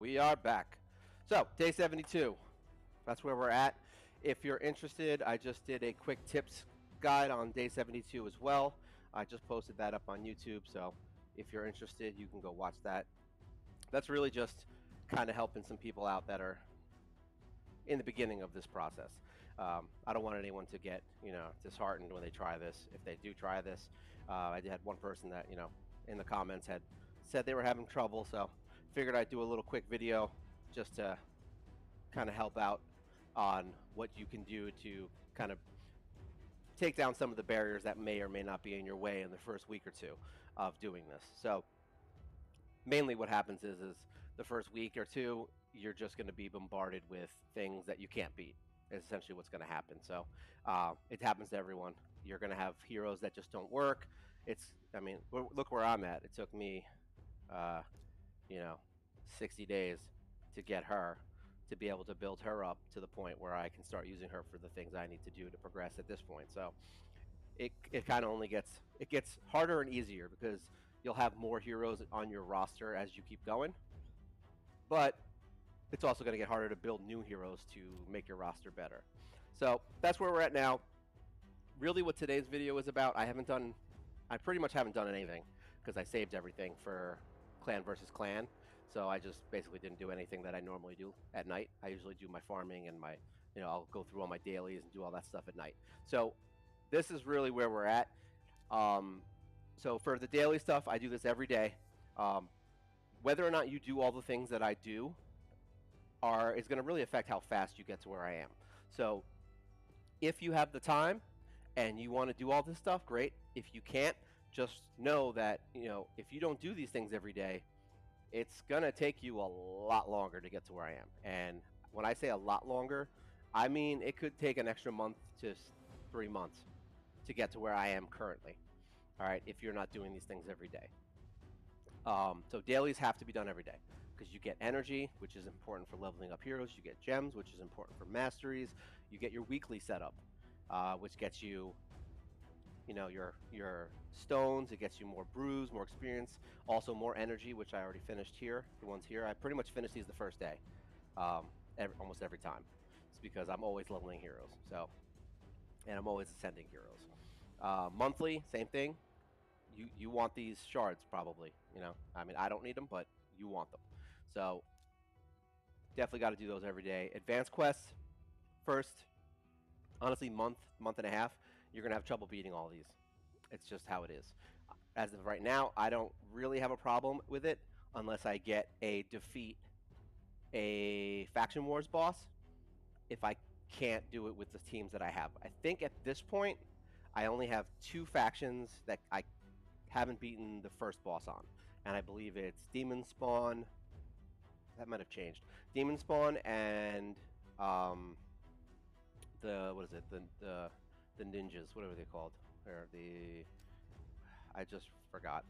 We are back. So, day 72. That's where we're at. If you're interested, I just did a quick tips guide on day 72 as well. I just posted that up on YouTube. So, if you're interested, you can go watch that. That's really just kind of helping some people out that are in the beginning of this process. I don't want anyone to get, disheartened when they try this. If they do try this, I had one person that, in the comments had said they were having trouble. So, figured I'd do a little quick video just to kind of help out on what you can do to kind of take down some of the barriers that may or may not be in your way in the first week or two of doing this. So mainly what happens is the first week or two, you're just going to be bombarded with things that you can't beat. Is essentially what's going to happen. So it happens to everyone. You're going to have heroes that just don't work. Look where I'm at. It took me, uh, 60 days to get her, to be able to build her up to the point where I can start using her for the things I need to do to progress at this point. So it kind of only gets harder and easier because you'll have more heroes on your roster as you keep going, but it's also going to get harder to build new heroes to make your roster better. So that's where we're at now. Really what today's video is about, I pretty much haven't done anything because I saved everything for clan versus clan. So I just basically didn't do anything that I normally do at night. I usually do my farming and my, I'll go through all my dailies and do all that stuff at night. So this is really where we're at. So for the daily stuff, I do this every day. Whether or not you do all the things that I do is going to really affect how fast you get to where I am. So if you have the time and you want to do all this stuff, great. If you can't, just know that, if you don't do these things every day, it's going to take you a lot longer to get to where I am. And when I say a lot longer, I mean it could take an extra month to 3 months to get to where I am currently. All right, if you're not doing these things every day. So dailies have to be done every day because you get energy, which is important for leveling up heroes. You get gems, which is important for masteries. You get your weekly setup, which gets you, your stones. It gets you more brews, more experience, also more energy, which I already finished here. The ones here, I pretty much finished these the first day, almost every time. It's because I'm always leveling heroes. So, and I'm always ascending heroes. Monthly, same thing. You want these shards probably. I don't need them, but you want them. So definitely got to do those every day. Advanced quests first. Honestly, month and a half, you're gonna have trouble beating all these. It's just how it is. As of right now, I don't really have a problem with it unless I get defeat a faction wars boss. If I can't do it with the teams that I have, I think at this point I only have 2 factions that I haven't beaten the first boss on, and I believe it's Demon Spawn. That might have changed. Demon Spawn and the ninjas. What are they called? Or I just forgot.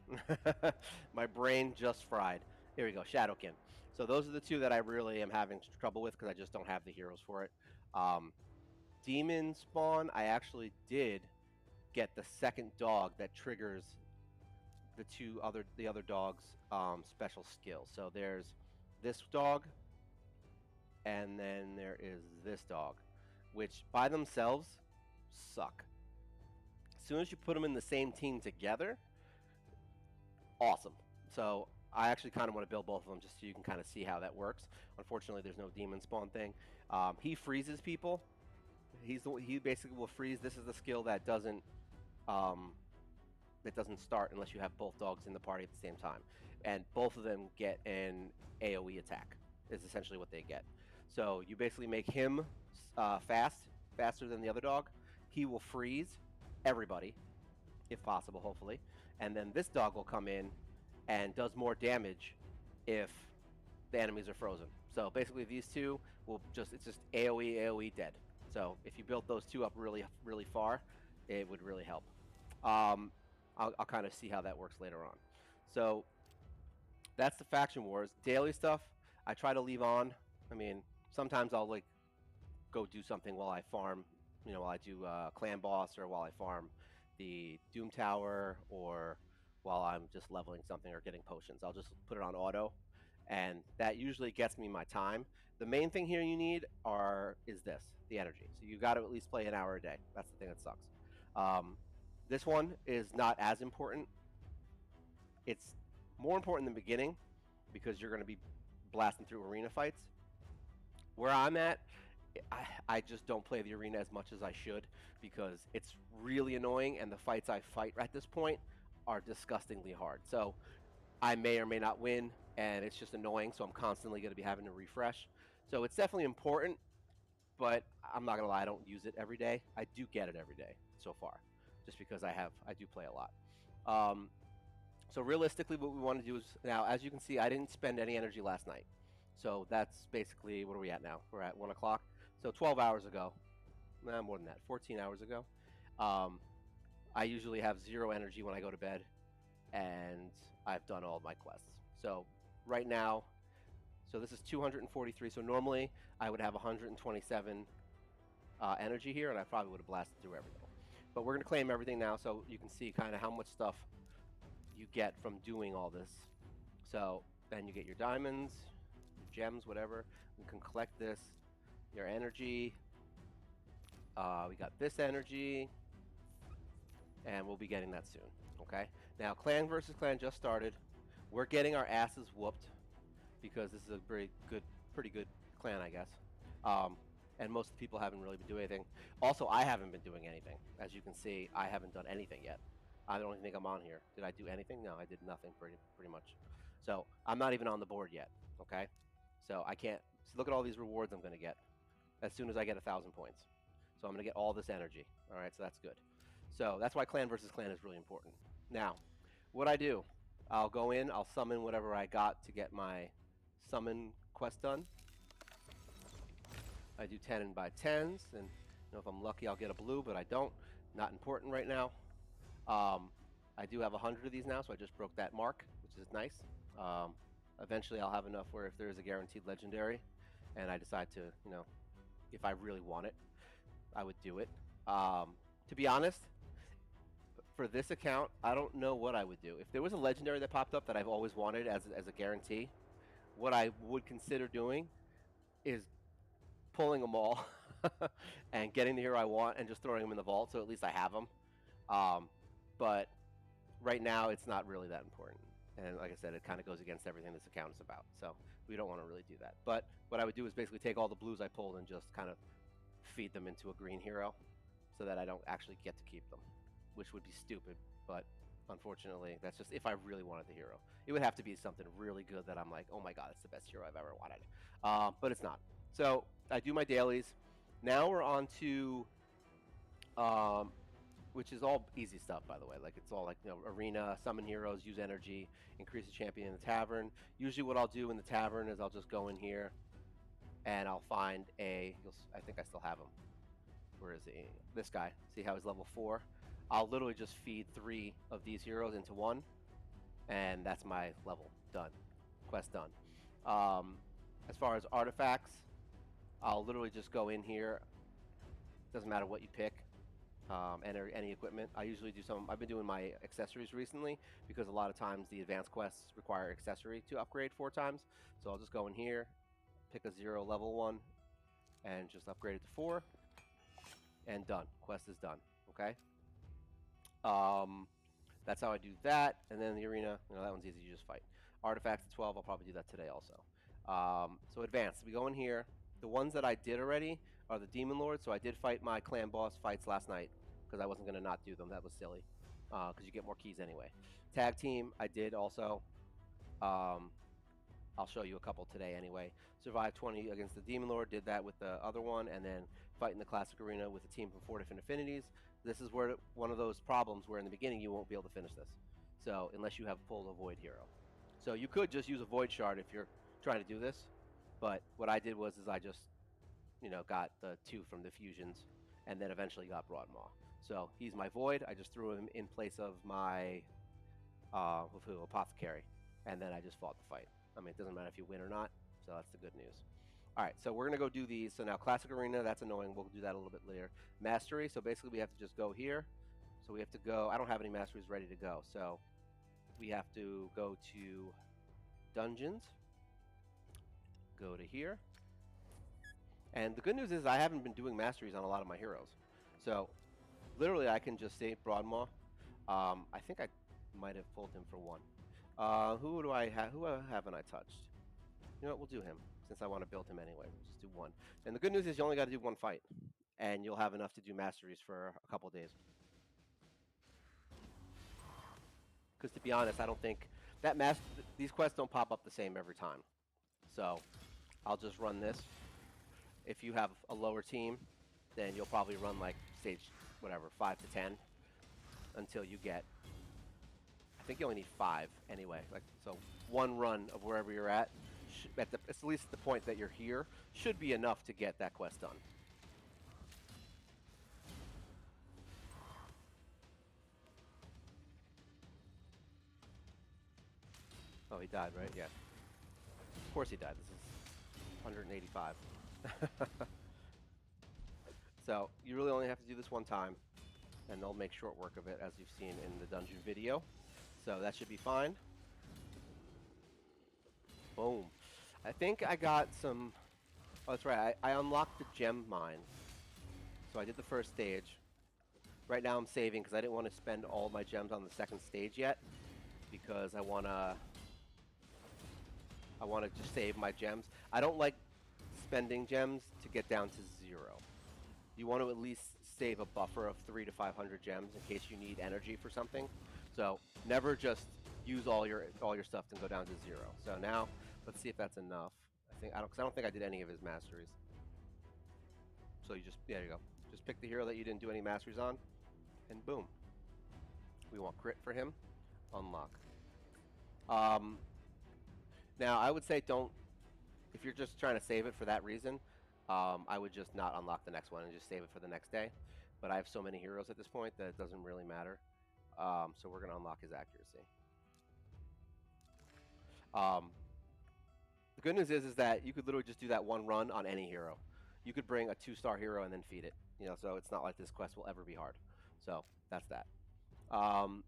My brain just fried. Here we go, Shadowkin. So those are the 2 that I really am having trouble with because I just don't have the heroes for it. Demon Spawn, I actually did get the second dog that triggers the other dog's special skills. So there's this dog, and then there is this dog, which by themselves suck. As soon as you put them in the same team together, awesome. So I actually kind of want to build both of them just so you can kind of see how that works. Unfortunately, there's no demon spawn thing. He freezes people. He basically will freeze. This is the skill that doesn't start unless you have both dogs in the party at the same time, and both of them get an AoE attack. Is essentially what they get. So you basically make him faster than the other dog. He will freeze everybody, if possible, hopefully, and then this dog will come in and does more damage if the enemies are frozen. So basically, these 2 it's just AoE dead. So if you built those 2 up really, really far, it would really help. I'll kind of see how that works later on. So that's the faction wars. Daily stuff, I try to leave on. Sometimes I'll go do something while I farm, while I do clan boss, or while I farm the Doom Tower, or while I'm just leveling something or getting potions. I'll just put it on auto, and that usually gets me my time. The main thing here you need is the energy. So you got to at least play an hour a day. That's the thing that sucks. Um, this one is not as important. It's more important in the beginning because you're going to be blasting through arena fights. Where I'm at, I just don't play the arena as much as I should because it's really annoying, and the fights I fight at this point are disgustingly hard. So I may or may not win, and it's just annoying. So I'm constantly going to be having to refresh. So it's definitely important, but I'm not gonna lie, I don't use it every day. I do get it every day so far, just because I do play a lot. Um, so realistically, what we want to do is now, as you can see, I didn't spend any energy last night. So that's basically what are we at now? We're at 1 o'clock. So 12 hours ago, nah, more than that, 14 hours ago. Um, I usually have zero energy when I go to bed, and I've done all my quests. So right now, so this is 243. So normally I would have 127 energy here, and I probably would have blasted through everything. But we're going to claim everything now so you can see kind of how much stuff you get from doing all this. So then you get your diamonds, your gems, whatever. You can collect this, your energy. We got this energy, and we'll be getting that soon. Okay. Now, clan versus clan just started. We're getting our asses whooped because this is a pretty good clan, I guess. And most of the people haven't really been doing anything. Also, I haven't been doing anything. As you can see, I haven't done anything yet. I don't even think I'm on here. Did I do anything? No, I did nothing pretty much. So I'm not even on the board yet. Okay, so I can't so look at all these rewards I'm going to get as soon as I get 1,000 points. So I'm going to get all this energy. All right, so that's good. So that's why clan versus clan is really important. Now, what I do, I'll go in, I'll summon whatever I got to get my summon quest done. I do 10 by 10s, and if I'm lucky, I'll get a blue, but I don't. Not important right now. I do have 100 of these now, so I just broke that mark, which is nice. Um, Eventually, I'll have enough where if there is a guaranteed legendary, and I decide to, if I really want it, I would do it. To be honest, for this account, I don't know what I would do. If there was a legendary that popped up that I've always wanted as a guarantee, what I would consider doing is pulling them all and getting the hero I want and just throwing them in the vault, so at least I have them. But right now, it's not really that important. And like I said, it kind of goes against everything this account is about. So we don't want to really do that. But what I would do is basically take all the blues I pulled and just kind of feed them into a green hero so that I don't actually get to keep them, which would be stupid. But unfortunately, that's just if I really wanted the hero. It would have to be something really good that I'm like, oh my god, it's the best hero I've ever wanted. But it's not. So I do my dailies. Now we're on to, which is all easy stuff, by the way. Like it's all like arena, summon heroes, use energy, increase the champion in the tavern. Usually, what I'll do in the tavern is I'll just go in here, and I'll find I think I still have him. Where is he? This guy. See how he's level 4? I'll literally just feed 3 of these heroes into one, and that's my level done. Quest done. As far as artifacts, I'll literally just go in here. Doesn't matter what you pick. And any equipment. I usually do I've been doing my accessories recently because a lot of times the advanced quests require accessory to upgrade 4 times. So I'll just go in here, pick a 0 level 1, and just upgrade it to 4, and done. Quest is done. Okay. That's how I do that. And then the arena, that one's easy. You just fight. Artifacts at 12. I'll probably do that today also. So advanced. We go in here. The ones that I did already are the Demon Lords. So I did fight my clan boss fights last night because I wasn't going to not do them. That was silly because you get more keys anyway. Tag team, I did also. I'll show you a couple today anyway. Survived 20 against the Demon Lord. Did that with the other one. And then fight in the Classic Arena with a team from 4 different affinities. This is where one of those problems where in the beginning you won't be able to finish this. So unless you have pulled a Void hero. So you could just use a Void shard if you're trying to do this. But what I did was I just, got the 2 from the fusions and then eventually got Broadmaw. So he's my Void. I just threw him in place of my Apothecary. And then I just fought the fight. I mean, it doesn't matter if you win or not. So that's the good news. All right, so we're going to go do these. So now Classic Arena, that's annoying. We'll do that a little bit later. Mastery, so basically we have to just go here. So we have to go. I don't have any masteries ready to go. So we have to go to Dungeons. Go to here. And the good news is I haven't been doing masteries on a lot of my heroes. So literally I can just say Broadmaw. I think I might have pulled him for one. Who do I have? Who haven't I touched? You know what? We'll do him since I want to build him anyway. We'll just do one. And the good news is you only got to do one fight, and you'll have enough to do masteries for a couple days. Because to be honest, I don't think that these quests don't pop up the same every time. So I'll just run this. If you have a lower team, then you'll probably run like stage whatever 5 to 10 until you get. I think you only need 5 anyway. Like so, one run of wherever you're at, at least the point that you're here, should be enough to get that quest done. Oh, he died, right? Yeah. Of course he died. This is 185. So you really only have to do this one time, and they'll make short work of it, as you've seen in the dungeon video. So that should be fine. Boom. I think I got some. Oh, that's right. I unlocked the gem mine. So I did the first stage. Right now I'm saving because I didn't want to spend all my gems on the second stage yet, because I wanna just save my gems. I don't like spending gems to get down to 0. You want to at least save a buffer of 300 to 500 gems in case you need energy for something. So never just use all your stuff and go down to 0. So now let's see if that's enough. I don't think I did any of his masteries. So there you go. Just pick the hero that you didn't do any masteries on, and boom. We want crit for him. Unlock. Now I would say don't. If you're just trying to save it for that reason, I would just not unlock the next one and just save it for the next day. But I have so many heroes at this point that it doesn't really matter. So we're going to unlock his accuracy. The good news is that you could literally just do that one run on any hero. You could bring a 2-star hero and then feed it. So it's not like this quest will ever be hard. So that's that. And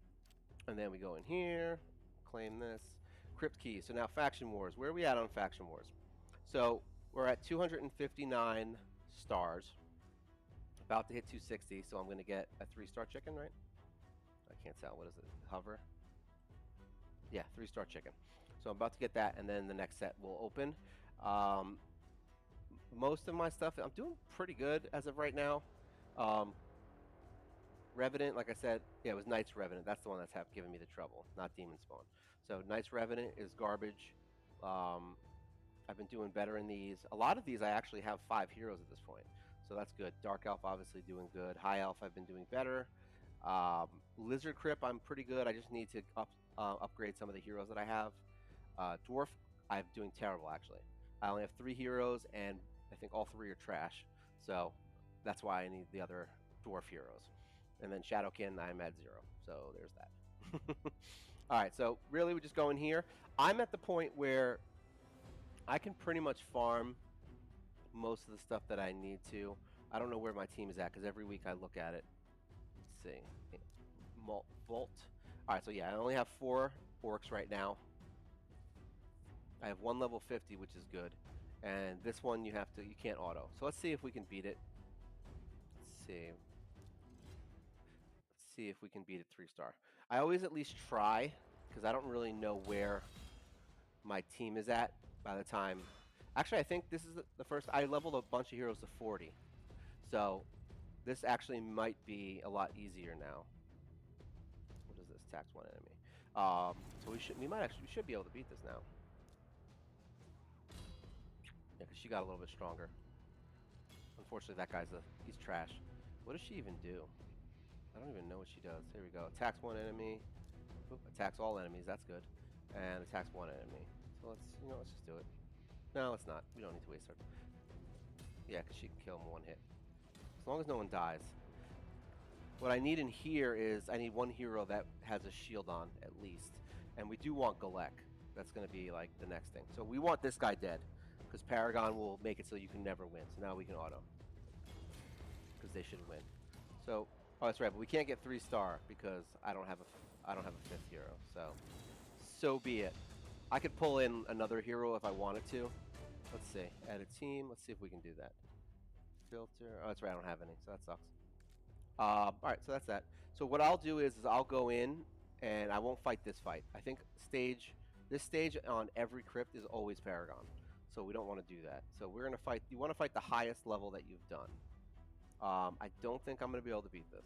then we go in here, claim this. Crypt key. So now faction wars. Where are we at on faction wars? So we're at 259 stars. About to hit 260, so I'm going to get a 3-star chicken, right? I can't tell. What is it? Hover? Yeah, 3-star chicken. So I'm about to get that, and then the next set will open. Most of my stuff, I'm doing pretty good as of right now. Revenant, like I said, yeah, it was Knight's Revenant. That's the one that's giving me the trouble, not Demon Spawn. So Knight's Revenant is garbage. I've been doing better in these. A lot of these I actually have 5 heroes at this point, so that's good. Dark Elf obviously doing good. High Elf I've been doing better. Lizard Crip I'm pretty good. I just need to upgrade some of the heroes that I have. Dwarf I'm doing terrible actually. I only have 3 heroes, and I think all 3 are trash. So that's why I need the other dwarf heroes. And then Shadowkin I'm at 0. So there's that. All right, so really we just go in here. I'm at the point where I can pretty much farm most of the stuff that I need to. I don't know where my team is at because every week I look at it. Let's see. Vault. All right, so yeah, I only have 4 orcs right now. I have 1 level 50, which is good. And this one you can't auto. So let's see if we can beat it. Let's see. Let's see if we can beat it 3-star. I always at least try because I don't really know where my team is at by the time. Actually, I think this is the first. I leveled a bunch of heroes to 40. So this actually might be a lot easier now. What is this? Tax 1 enemy. So we should be able to beat this now. Yeah, because she got a little bit stronger. Unfortunately, that he's trash. What does she even do? I don't even know what she does. Here we go. Attacks 1 enemy. Oop, attacks all enemies. That's good. And attacks 1 enemy. So let's just do it. No, let's not. We don't need to waste her. Yeah, because she can kill him in 1 hit. As long as no one dies. What I need in here is I need 1 hero that has a shield on, at least. And we do want Galek. That's going to be like the next thing. So we want this guy dead. Because Paragon will make it so you can never win. So now we can auto. Because they should win. So, oh, that's right. But we can't get 3-star because I don't have a 5th hero. So be it. I could pull in another hero if I wanted to. Let's see. Add a team. Let's see if we can do that. Filter. Oh, that's right. I don't have any, so that sucks. All right, so that's that. So what I'll do is I'll go in and I won't fight this fight. I think this stage on every crypt is always Paragon, so we don't want to do that. So we're gonna fight. You want to fight the highest level that you've done. I don't think I'm gonna be able to beat this,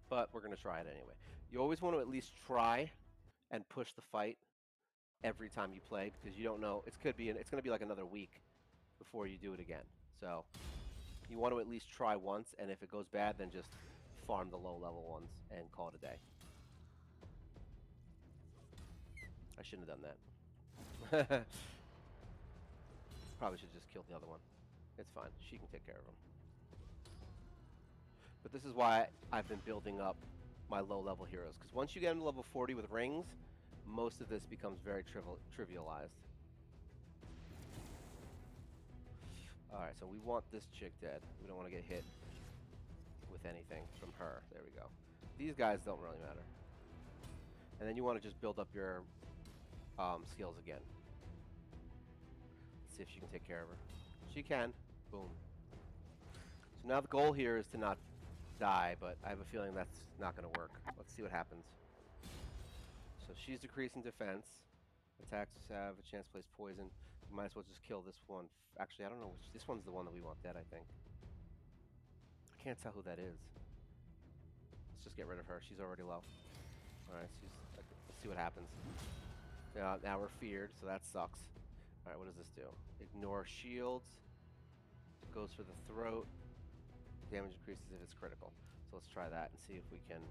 but we're gonna try it anyway. You always want to at least try and push the fight every time you play because you don't know it's gonna be like another week before you do it again. So you want to at least try once, and if it goes bad, then just farm the low level ones and call it a day. I shouldn't have done that. Probably should just kill the other one. It's fine. She can take care of him. But this is why I've been building up my low level heroes, because once you get into level 40 with rings, most of this becomes very trivialized. Alright, so we want this chick dead. We don't want to get hit with anything from her. There we go. These guys don't really matter. And then you want to just build up your skills again. See if she can take care of her. She can. Boom. So now the goal here is to not die, but I have a feeling that's not going to work. Let's see what happens. So she's decreasing defense. Attacks have a chance to place poison. We might as well just kill this one. Actually, I don't know which. This one's the one that we want dead, I think. I can't tell who that is. Let's just get rid of her. She's already low. Alright, let's see what happens. Now we're feared, so that sucks. Alright, what does this do? Ignore shields. Goes for the throat. Damage increases if it's critical. So let's try that and see if we can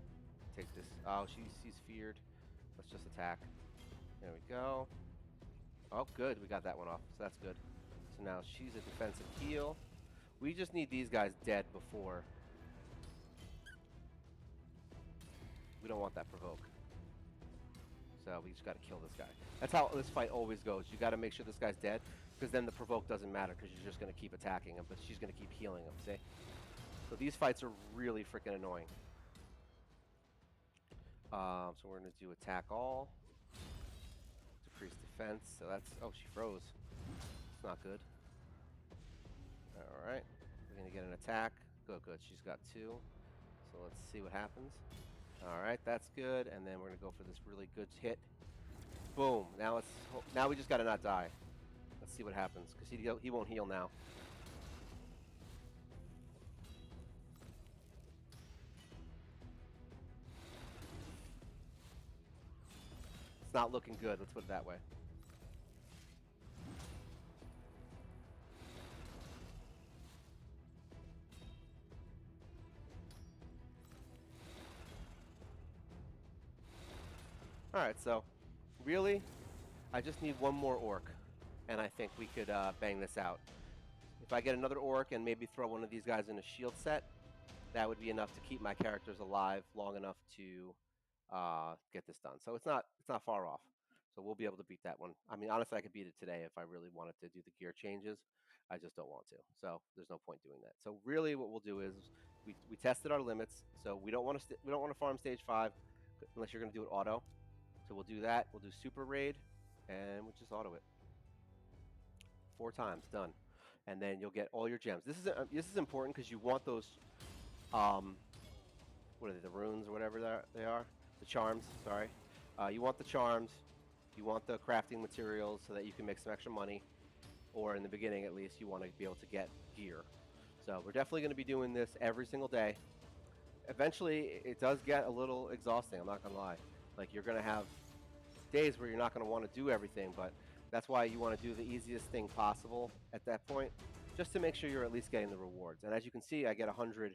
take this. Oh, she's feared. Let's just attack. There we go. Oh, good. We got that one off. So that's good. So now she's a defensive heal. We just need these guys dead before. We don't want that provoke. So we just got to kill this guy. That's how this fight always goes. You got to make sure this guy's dead, because then the provoke doesn't matter, because you're just going to keep attacking him, but she's going to keep healing him, see? So these fights are really freaking annoying. So we're going to do attack all. Decrease defense. So that's... Oh, she froze. It's not good. Alright. We're going to get an attack. Good, good. She's got 2. So let's see what happens. Alright, that's good. And then we're going to go for this really good hit. Boom. Now we just got to not die. Let's see what happens, because he won't heal now. It's not looking good, let's put it that way. Alright, so really, I just need one more orc, and I think we could bang this out. If I get another orc and maybe throw one of these guys in a shield set, that would be enough to keep my characters alive long enough to get this done. So it's not far off. So we'll be able to beat that one. I mean, honestly, I could beat it today if I really wanted to do the gear changes. I just don't want to. So there's no point doing that. So really, what we'll do is we tested our limits. So we don't want to farm stage 5 unless you're going to do it auto. So we'll do that. We'll do super raid, and we'll just auto it 4 times. Done. And then you'll get all your gems. This is important because you want those. What are they? The runes or whatever they are. The charms. Sorry. You want the charms. You want the crafting materials so that you can make some extra money, or in the beginning at least, you want to be able to get gear. So we're definitely going to be doing this every single day. Eventually, it does get a little exhausting. I'm not going to lie. Like, you're going to have days where you're not going to want to do everything, but that's why you want to do the easiest thing possible at that point, just to make sure you're at least getting the rewards. And as you can see, I get 100.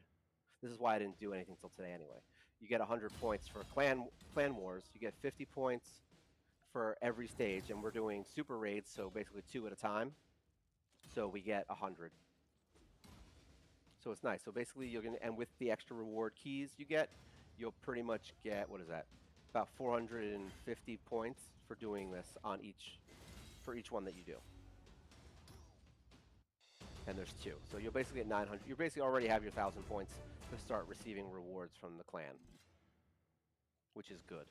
This is why I didn't do anything till today anyway. You get 100 points for clan wars. You get 50 points for every stage, and we're doing super raids, so basically 2 at a time. So we get 100. So it's nice. So basically, and with the extra reward keys you get, you'll pretty much get, what is that? About 450 points for doing this for each one that you do. And there's 2. So you'll basically get 900. You basically already have your 1,000 points to start receiving rewards from the clan, which is good.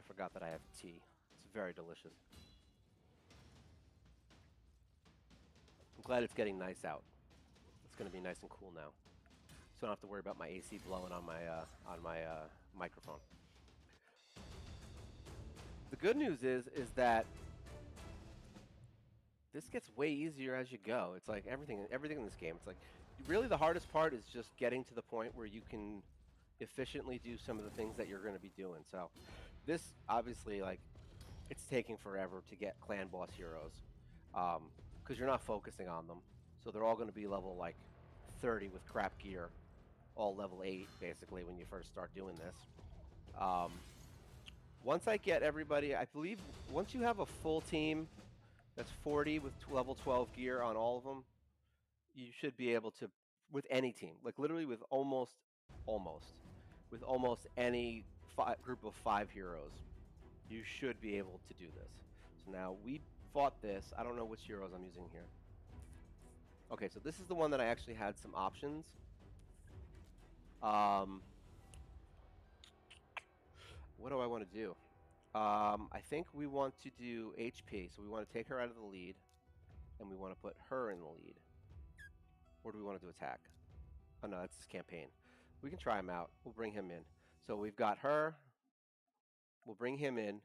forgot that I have tea. It's very delicious. I'm glad it's getting nice out. It's going to be nice and cool now, so I don't have to worry about my AC blowing on my microphone. The good news is that this gets way easier as you go. It's like everything in this game. It's like really the hardest part is just getting to the point where you can efficiently do some of the things that you're going to be doing. So this obviously like it's taking forever to get clan boss heroes because you're not focusing on them. So they're all going to be level like 30 with crap gear, all level 8 basically when you first start doing this. Um, Once I get everybody, I believe once you have a full team that's 40 with level 12 gear on all of them, you should be able to, with any team, like literally with with almost any group of 5 heroes, you should be able to do this. So now we fought this. I don't know which heroes I'm using here. Okay, so this is the one that I actually had some options. What do I want to do? I think we want to do HP, so we want to take her out of the lead, and we want to put her in the lead. Or do we want to do attack? Oh no, that's his campaign. We can try him out. We'll bring him in. So we've got her. We'll bring him in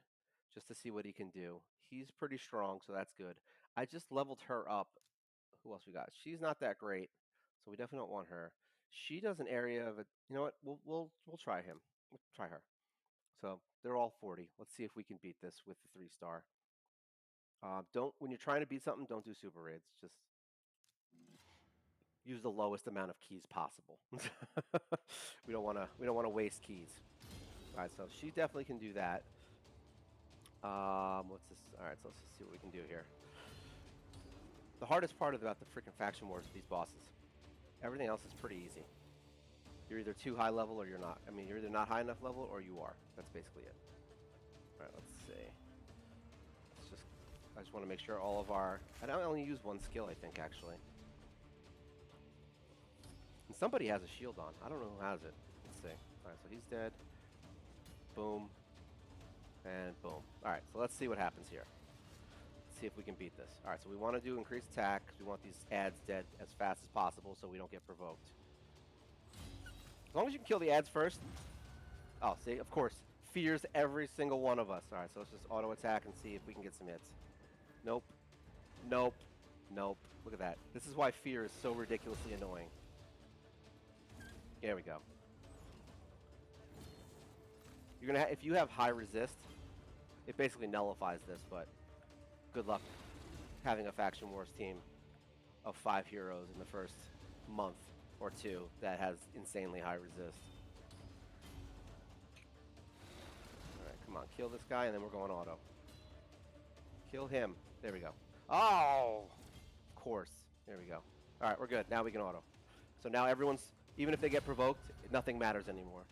just to see what he can do. He's pretty strong, so that's good. I just leveled her up. Who else we got? She's not that great, so we definitely don't want her. She does an area of it. You know what? We'll try him. We'll try her. So they're all 40. Let's see if we can beat this with the 3-star. Don't when you're trying to beat something, don't do super raids. Just use the lowest amount of keys possible. We don't want to waste keys. All right, so she definitely can do that. What's this? All right, so let's just see what we can do here. The hardest part about the freaking faction wars is these bosses. Everything else is pretty easy. You're either too high level or you're not. I mean, you're either not high enough level or you are. That's basically it. All right, let's see. I just want to make sure all of our... I don't only use one skill, I think, actually. And somebody has a shield on. I don't know who has it. Let's see. All right, so he's dead. Boom. And boom. All right, so let's see what happens here. Let's see if we can beat this. All right, so we want to do increased attack because we want these ads dead as fast as possible so we don't get provoked. As long as you can kill the ads first. Oh, see, of course. Fears every single one of us. All right, so let's just auto attack and see if we can get some hits. Nope. Nope. Nope. Look at that. This is why fear is so ridiculously annoying. There we go. You're gonna if you have high resist, it basically nullifies this, but good luck having a Faction Wars team of 5 heroes in the first month or 2 that has insanely high resist. Alright, come on, kill this guy and then we're going auto. Kill him. There we go. Oh! Of course. There we go. Alright, we're good. Now we can auto. So now everyone's, even if they get provoked, nothing matters anymore.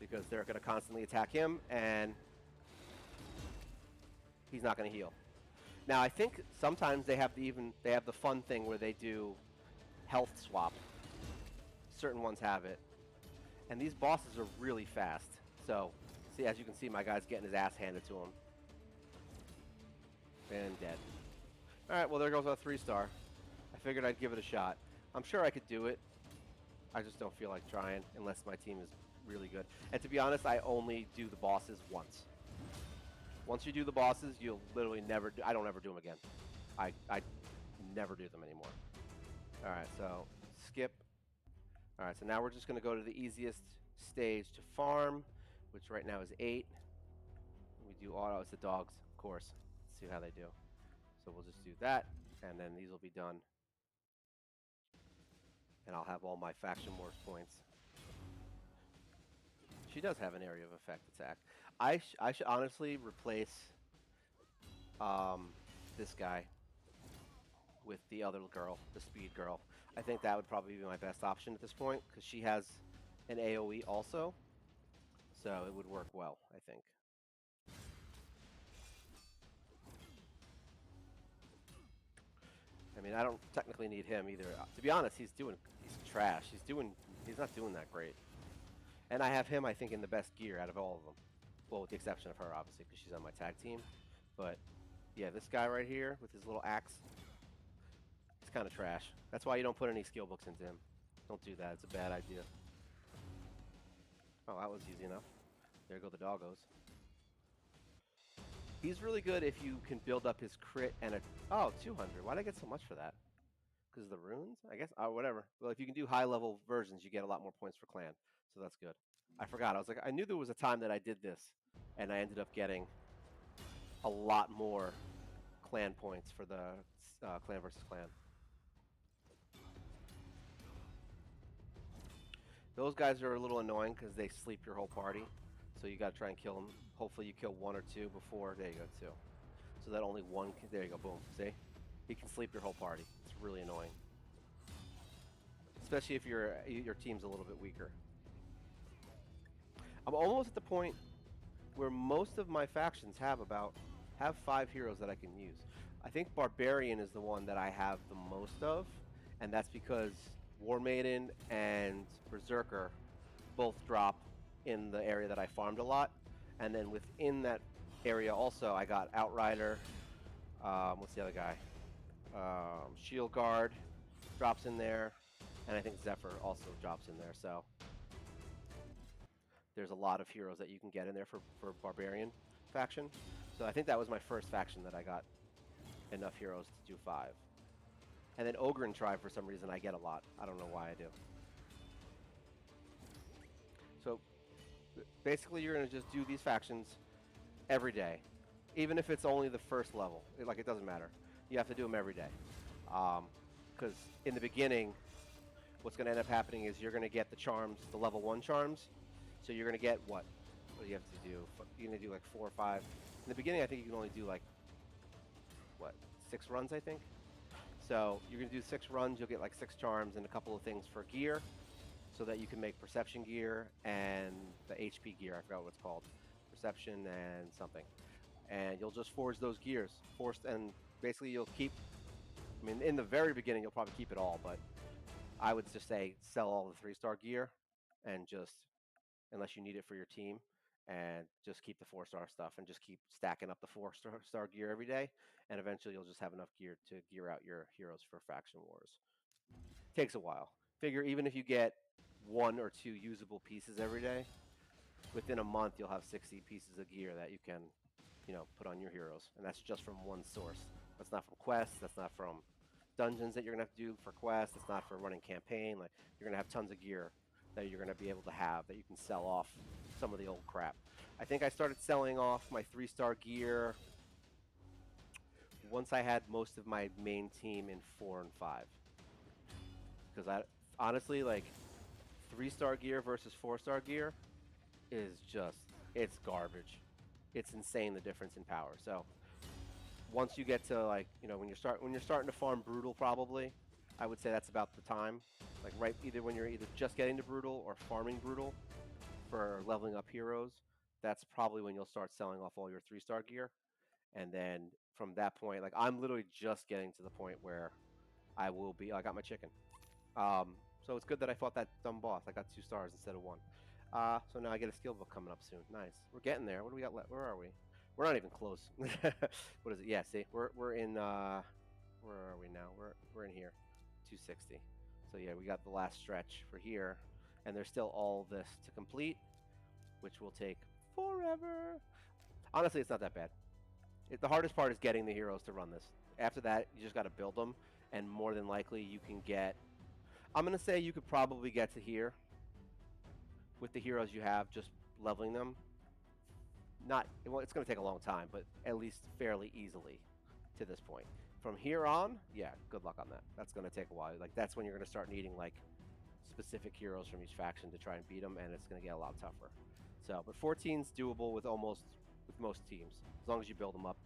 Because they're going to constantly attack him, and he's not going to heal. Now, I think sometimes they have the fun thing where they do health swap. Certain ones have it. And these bosses are really fast. So, see, as you can see, my guy's getting his ass handed to him. And dead. Alright, well, there goes our 3-star. I figured I'd give it a shot. I'm sure I could do it. I just don't feel like trying unless my team is really good. And to be honest, I only do the bosses once. Once you do the bosses, you'll literally never do... I don't ever do them again. I never do them anymore. Alright, so skip. Alright, so now we're just going to go to the easiest stage to farm, which right now is 8. We do auto. It's the dogs, of course. Let's see how they do. So we'll just do that, and then these will be done. And I'll have all my Faction Wars points. She does have an area of effect attack. I should honestly replace this guy with the other girl, the speed girl. I think that would probably be my best option at this point, because she has an AoE also. So it would work well, I think. I mean, I don't technically need him either. To be honest, he's trash. He's not doing that great. And I have him, I think, in the best gear out of all of them. Well, with the exception of her, obviously, because she's on my tag team. But yeah, this guy right here with his little axe, he's kind of trash. That's why you don't put any skill books into him. Don't do that. It's a bad idea. Oh, that was easy enough. There go the doggos. He's really good if you can build up his crit and a... Oh, 200. Why did I get so much for that? Because of the runes? I guess. Oh, whatever. Well, if you can do high-level versions, you get a lot more points for clan. So that's good. I forgot. I was like, I knew there was a time that I did this, and I ended up getting a lot more clan points for the clan versus clan. Those guys are a little annoying because they sleep your whole party. So you got to try and kill them. Hopefully you kill one or two before. There you go, two. So that only one can... There you go, boom. See? He can sleep your whole party. It's really annoying. Especially if your team's a little bit weaker. I'm almost at the point where most of my factions have 5 heroes that I can use. I think Barbarian is the one that I have the most of, and that's because War Maiden and Berserker both drop in the area that I farmed a lot, and then within that area also I got Outrider. What's the other guy? Shield Guard drops in there, and I think Zephyr also drops in there. So there's a lot of heroes that you can get in there for Barbarian faction. So I think that was my first faction that I got enough heroes to do 5. And then Ogre and Tribe, for some reason, I get a lot. I don't know why I do. So basically, you're going to just do these factions every day. Even if it's only the first level. It doesn't matter. You have to do them every day. Because in the beginning, what's going to end up happening is you're going to get the charms, the level 1 charms. So you're going to get what? What do you have to do? You're going to do like 4 or 5. In the beginning, I think you can only do like, what, 6 runs, I think? So you're going to do 6 runs, you'll get like 6 charms and a couple of things for gear so that you can make perception gear and the HP gear. I forgot what it's called. Perception and something. And you'll just forge those gears. And basically you'll keep, I mean, in the very beginning, you'll probably keep it all, but I would just say sell all the 3-star gear and just, unless you need it for your team, and just keep the 4-star stuff and just keep stacking up the 4-star gear every day, and eventually you'll just have enough gear to gear out your heroes for faction wars. Takes a while. Figure even if you get 1 or 2 usable pieces every day, within a month you'll have 60 pieces of gear that you can, put on your heroes, and that's just from one source. That's not from quests. That's not from dungeons that you're gonna have to do for quests. It's not for running campaign. Like, you're gonna have tons of gear that you're going to be able to have that you can sell off some of the old crap. I think I started selling off my 3-star gear once I had most of my main team in 4 and 5. Because I honestly, like, 3-star gear versus 4-star gear is just, it's garbage. It's insane the difference in power. So once you get to, like, when you're starting to farm Brutal, probably, I would say that's about the time. Like, right, either when you're just getting to Brutal or farming Brutal for leveling up heroes, that's probably when you'll start selling off all your 3-star gear. And then from that point, like, I'm literally just getting to the point where I got my chicken. So it's good that I fought that dumb boss. I got 2 stars instead of 1. So now I get a skill book coming up soon. Nice. We're getting there. What do we got left? Where are we? We're not even close. What is it? Yeah, see, we're in, where are we now? We're in here. 260. So yeah, we got the last stretch for here, and there's still all this to complete, which will take forever. Honestly, it's not that bad. The hardest part is getting the heroes to run this. After that, you just got to build them, and more than likely you can get, I'm going to say you could probably get to here with the heroes you have, just leveling them. It's going to take a long time, but at least fairly easily to this point. From here on, yeah, good luck on that. That's going to take a while. Like, that's when you're going to start needing, like, specific heroes from each faction to try and beat them, and it's going to get a lot tougher. So, but 14's doable with most teams, as long as you build them up.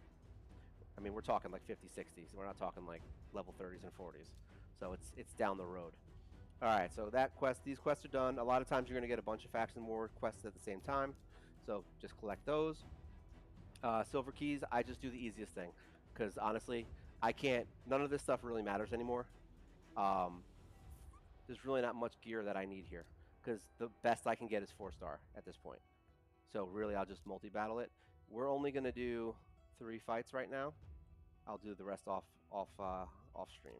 I mean, we're talking like 50s, 60s. We're not talking like level 30s and 40s. So it's down the road. All right, so these quests are done. A lot of times you're going to get a bunch of faction war quests at the same time. So just collect those. Silver keys, I just do the easiest thing, because honestly, none of this stuff really matters anymore. There's really not much gear that I need here, because the best I can get is 4-star at this point. So really, I'll just multi-battle it. We're only gonna do 3 fights right now. I'll do the rest off stream.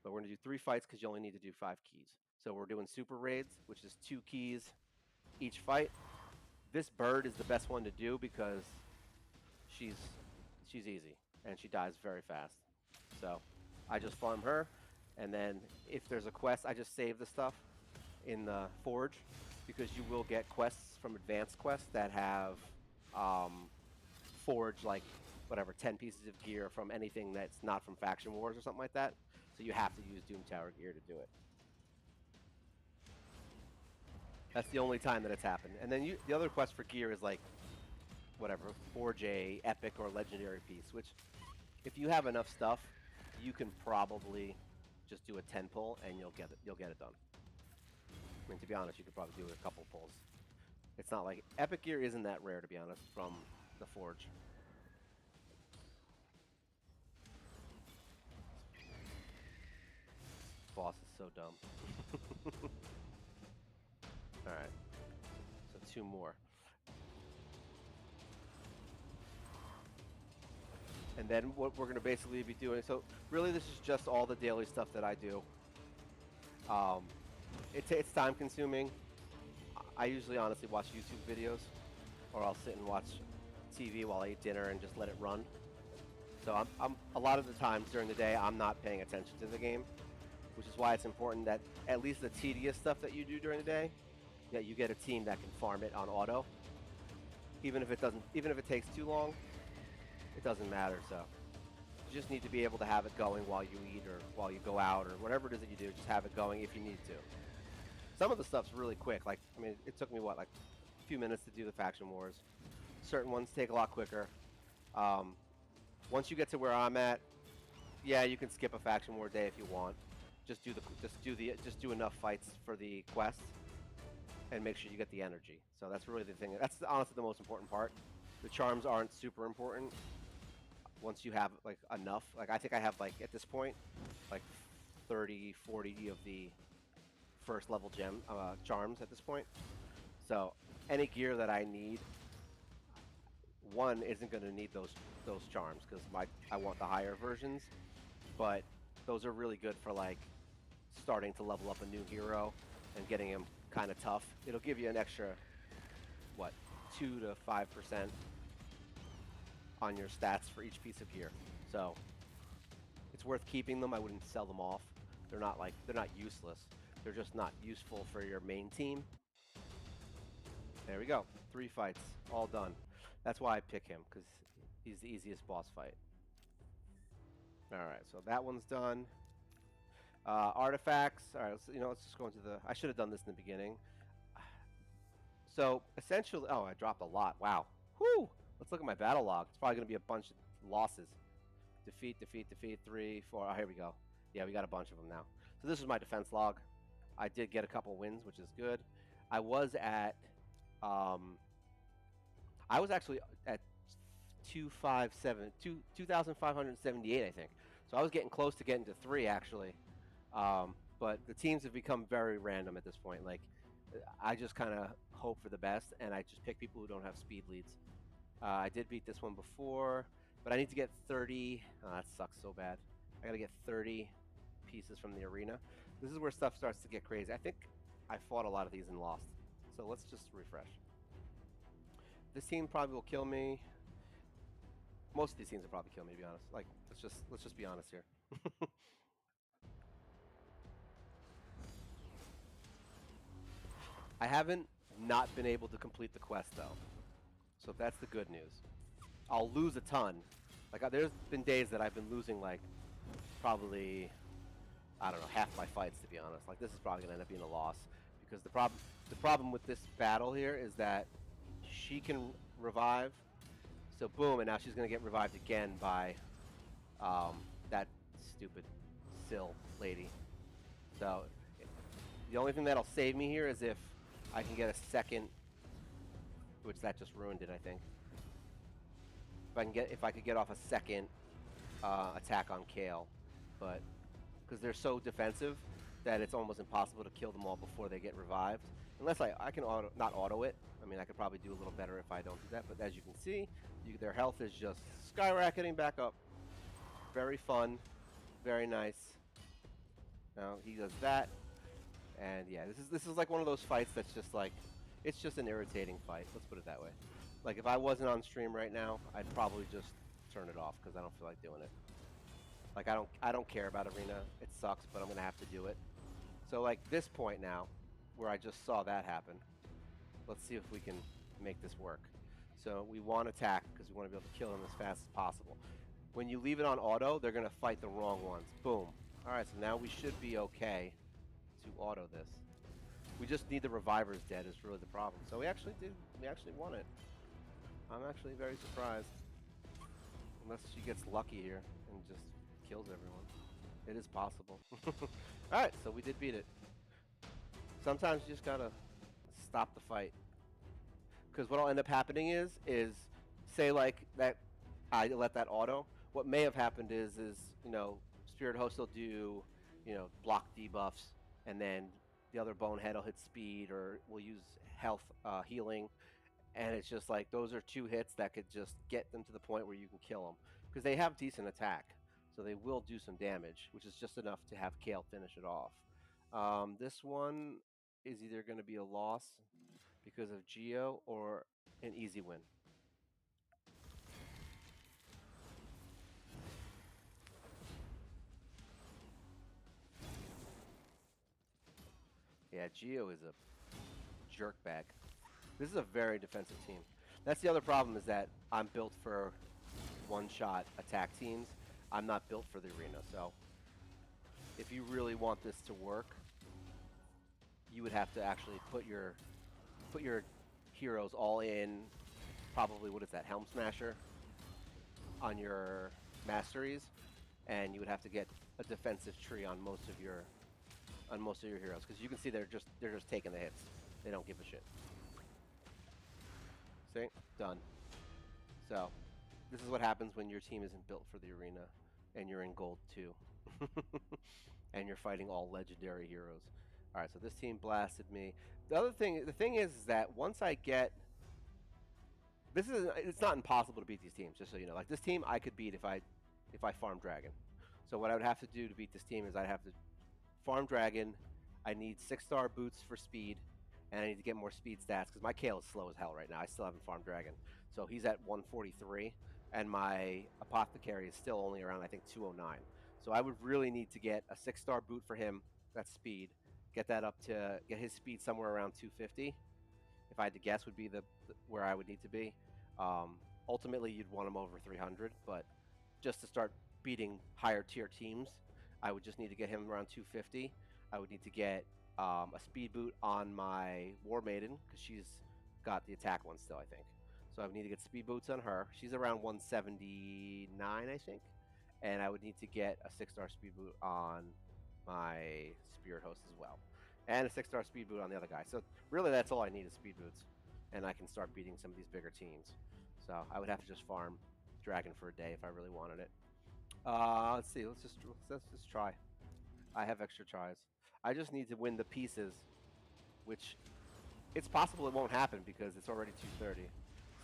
But we're gonna do 3 fights because you only need to do 5 keys. So we're doing super raids, which is 2 keys each fight. This bird is the best one to do because she's she's easy and she dies very fast. So I just farm her, and then if there's a quest, I just save the stuff in the forge because you will get quests from advanced quests that have um, forge like whatever 10 pieces of gear from anything that's not from faction wars or something like that. So you have to use Doom Tower gear to do it. That's the only time that it's happened. And then the other quest for gear is like whatever forge a epic or legendary piece, which if you have enough stuff, you can probably just do a 10 pull and you'll get it. You'll get it done. I mean, to be honest, you could probably do a couple pulls. It's not like epic gear isn't that rare, to be honest, from the forge. Boss is so dumb. All right, so 2 more. And then what we're going to basically be doing, so really this is just all the daily stuff that I do. Um, it's time consuming. I usually honestly watch YouTube videos, or I'll sit and watch TV while I eat dinner and just let it run. So I'm a lot of the times during the day I'm not paying attention to the game, which is why it's important that at least the tedious stuff that you do during the day, that you get a team that can farm it on auto. Even if it takes too long, it doesn't matter. So you just need to be able to have it going while you eat or while you go out or whatever it is that you do. Just have it going if you need to. Some of the stuff's really quick. Like, I mean, it took me like a few minutes to do the faction wars. Certain ones take a lot quicker. Once you get to where I'm at, yeah, you can skip a faction war day if you want. Just do enough fights for the quests, and make sure you get the energy. So that's really the thing. That's honestly the most important part. The charms aren't super important. Once you have like enough, like I think I have like at this point, like 30, 40 of the first level gem charms at this point. So any gear that I need, one isn't going to need those charms because I want the higher versions, but those are really good for like starting to level up a new hero and getting him kind of tough. It'll give you an extra what 2 to 5% on your stats for each piece of gear. So it's worth keeping them. I wouldn't sell them off. They're not useless. They're just not useful for your main team. There we go. 3 fights, all done. That's why I pick him, because he's the easiest boss fight. Alright, so that one's done. Artifacts. Alright, let's just go into the... I should have done this in the beginning. So, essentially... Oh, I dropped a lot. Wow. Whew! Let's look at my battle log. It's probably going to be a bunch of losses. Defeat, 3, 4... Oh, here we go. Yeah, we got a bunch of them now. So this is my defense log. I did get a couple wins, which is good. I was at... I was actually at 2,578, I think. So I was getting close to getting to 3, actually. But the teams have become very random at this point. Like, I just kind of hope for the best, and I just pick people who don't have speed leads. I did beat this one before, but I need to get 30. Oh, that sucks so bad. I got to get 30 pieces from the arena. This is where stuff starts to get crazy. I think I fought a lot of these and lost. So let's just refresh. This team probably will kill me. Most of these teams will probably kill me, to be honest. Like, let's just be honest here. I haven't not been able to complete the quest though, so that's the good news. I'll lose a ton. Like, there's been days that I've been losing like probably, I don't know, half my fights, to be honest. Like, this is probably gonna end up being a loss because the problem with this battle here is that she can revive. So boom, and now she's gonna get revived again by that stupid Sill lady. So the only thing that'll save me here is if I can get a second, which that just ruined it, I think. If I could get off a second attack on Kale, but because they're so defensive, that it's almost impossible to kill them all before they get revived. Unless I can not auto it. I mean, I could probably do a little better if I don't do that. But as you can see, their health is just skyrocketing back up. Very fun, very nice. Now he does that, and yeah, this is like one of those fights that's just like, it's just an irritating fight. Let's put it that way. Like if I wasn't on stream right now, I'd probably just turn it off because I don't feel like doing it. Like I don't care about arena. It sucks, but I'm gonna have to do it. So like this point now, where I just saw that happen, let's see if we can make this work. So we want attack because we want to be able to kill them as fast as possible. When you leave it on auto, they're gonna fight the wrong ones. Boom. All right, so now we should be okay to auto this. We just need the revivers dead is really the problem. So we actually did. We actually won it. I'm actually very surprised. Unless she gets lucky here and just kills everyone. It is possible. Alright, so we did beat it. Sometimes you just gotta stop the fight. Because what'll end up happening is say like that I let that auto. What may have happened is Spirit Host will do, block debuffs, and then the other bonehead will hit speed or will use health healing, and it's just like those are two hits that could just get them to the point where you can kill them because they have decent attack, so they will do some damage, which is just enough to have Kale finish it off. This one is either going to be a loss because of Geo or an easy win. Yeah, Geo is a jerk bag. This is a very defensive team. That's the other problem is that I'm built for one-shot attack teams. I'm not built for the arena, so if you really want this to work, you would have to actually put your heroes all in. Probably what is that, Helm Smasher on your masteries, and you would have to get a defensive tree on most of your heroes because you can see they're just taking the hits. They don't give a shit. See, done. So this is what happens when your team isn't built for the arena, and you're in gold too, and you're fighting all legendary heroes. All right, so this team blasted me. The thing is that once I get, it's not impossible to beat these teams. Just so you know, like this team I could beat if I farm Dragon. So what I would have to do to beat this team is I'd have to farm Dragon. I need 6-star boots for speed, and I need to get more speed stats because my Kale is slow as hell right now. I still haven't farmed Dragon, so he's at 143, and my Apothecary is still only around I think 209. So I would really need to get a 6-star boot for him. That's speed. Get that up to get his speed somewhere around 250. If I had to guess, would be the where I would need to be. Ultimately, you'd want him over 300, but just to start beating higher tier teams, I would just need to get him around 250. I would need to get a speed boot on my War Maiden because she's got the attack one still, I think. So I would need to get speed boots on her. She's around 179, I think. And I would need to get a 6-star speed boot on my Spirit Host as well. And a 6-star speed boot on the other guy. So really that's all I need is speed boots. And I can start beating some of these bigger teams. So I would have to just farm Dragon for a day if I really wanted it. Let's see. Let's just try. I have extra tries. I just need to win the pieces, which it's possible it won't happen because it's already 2:30.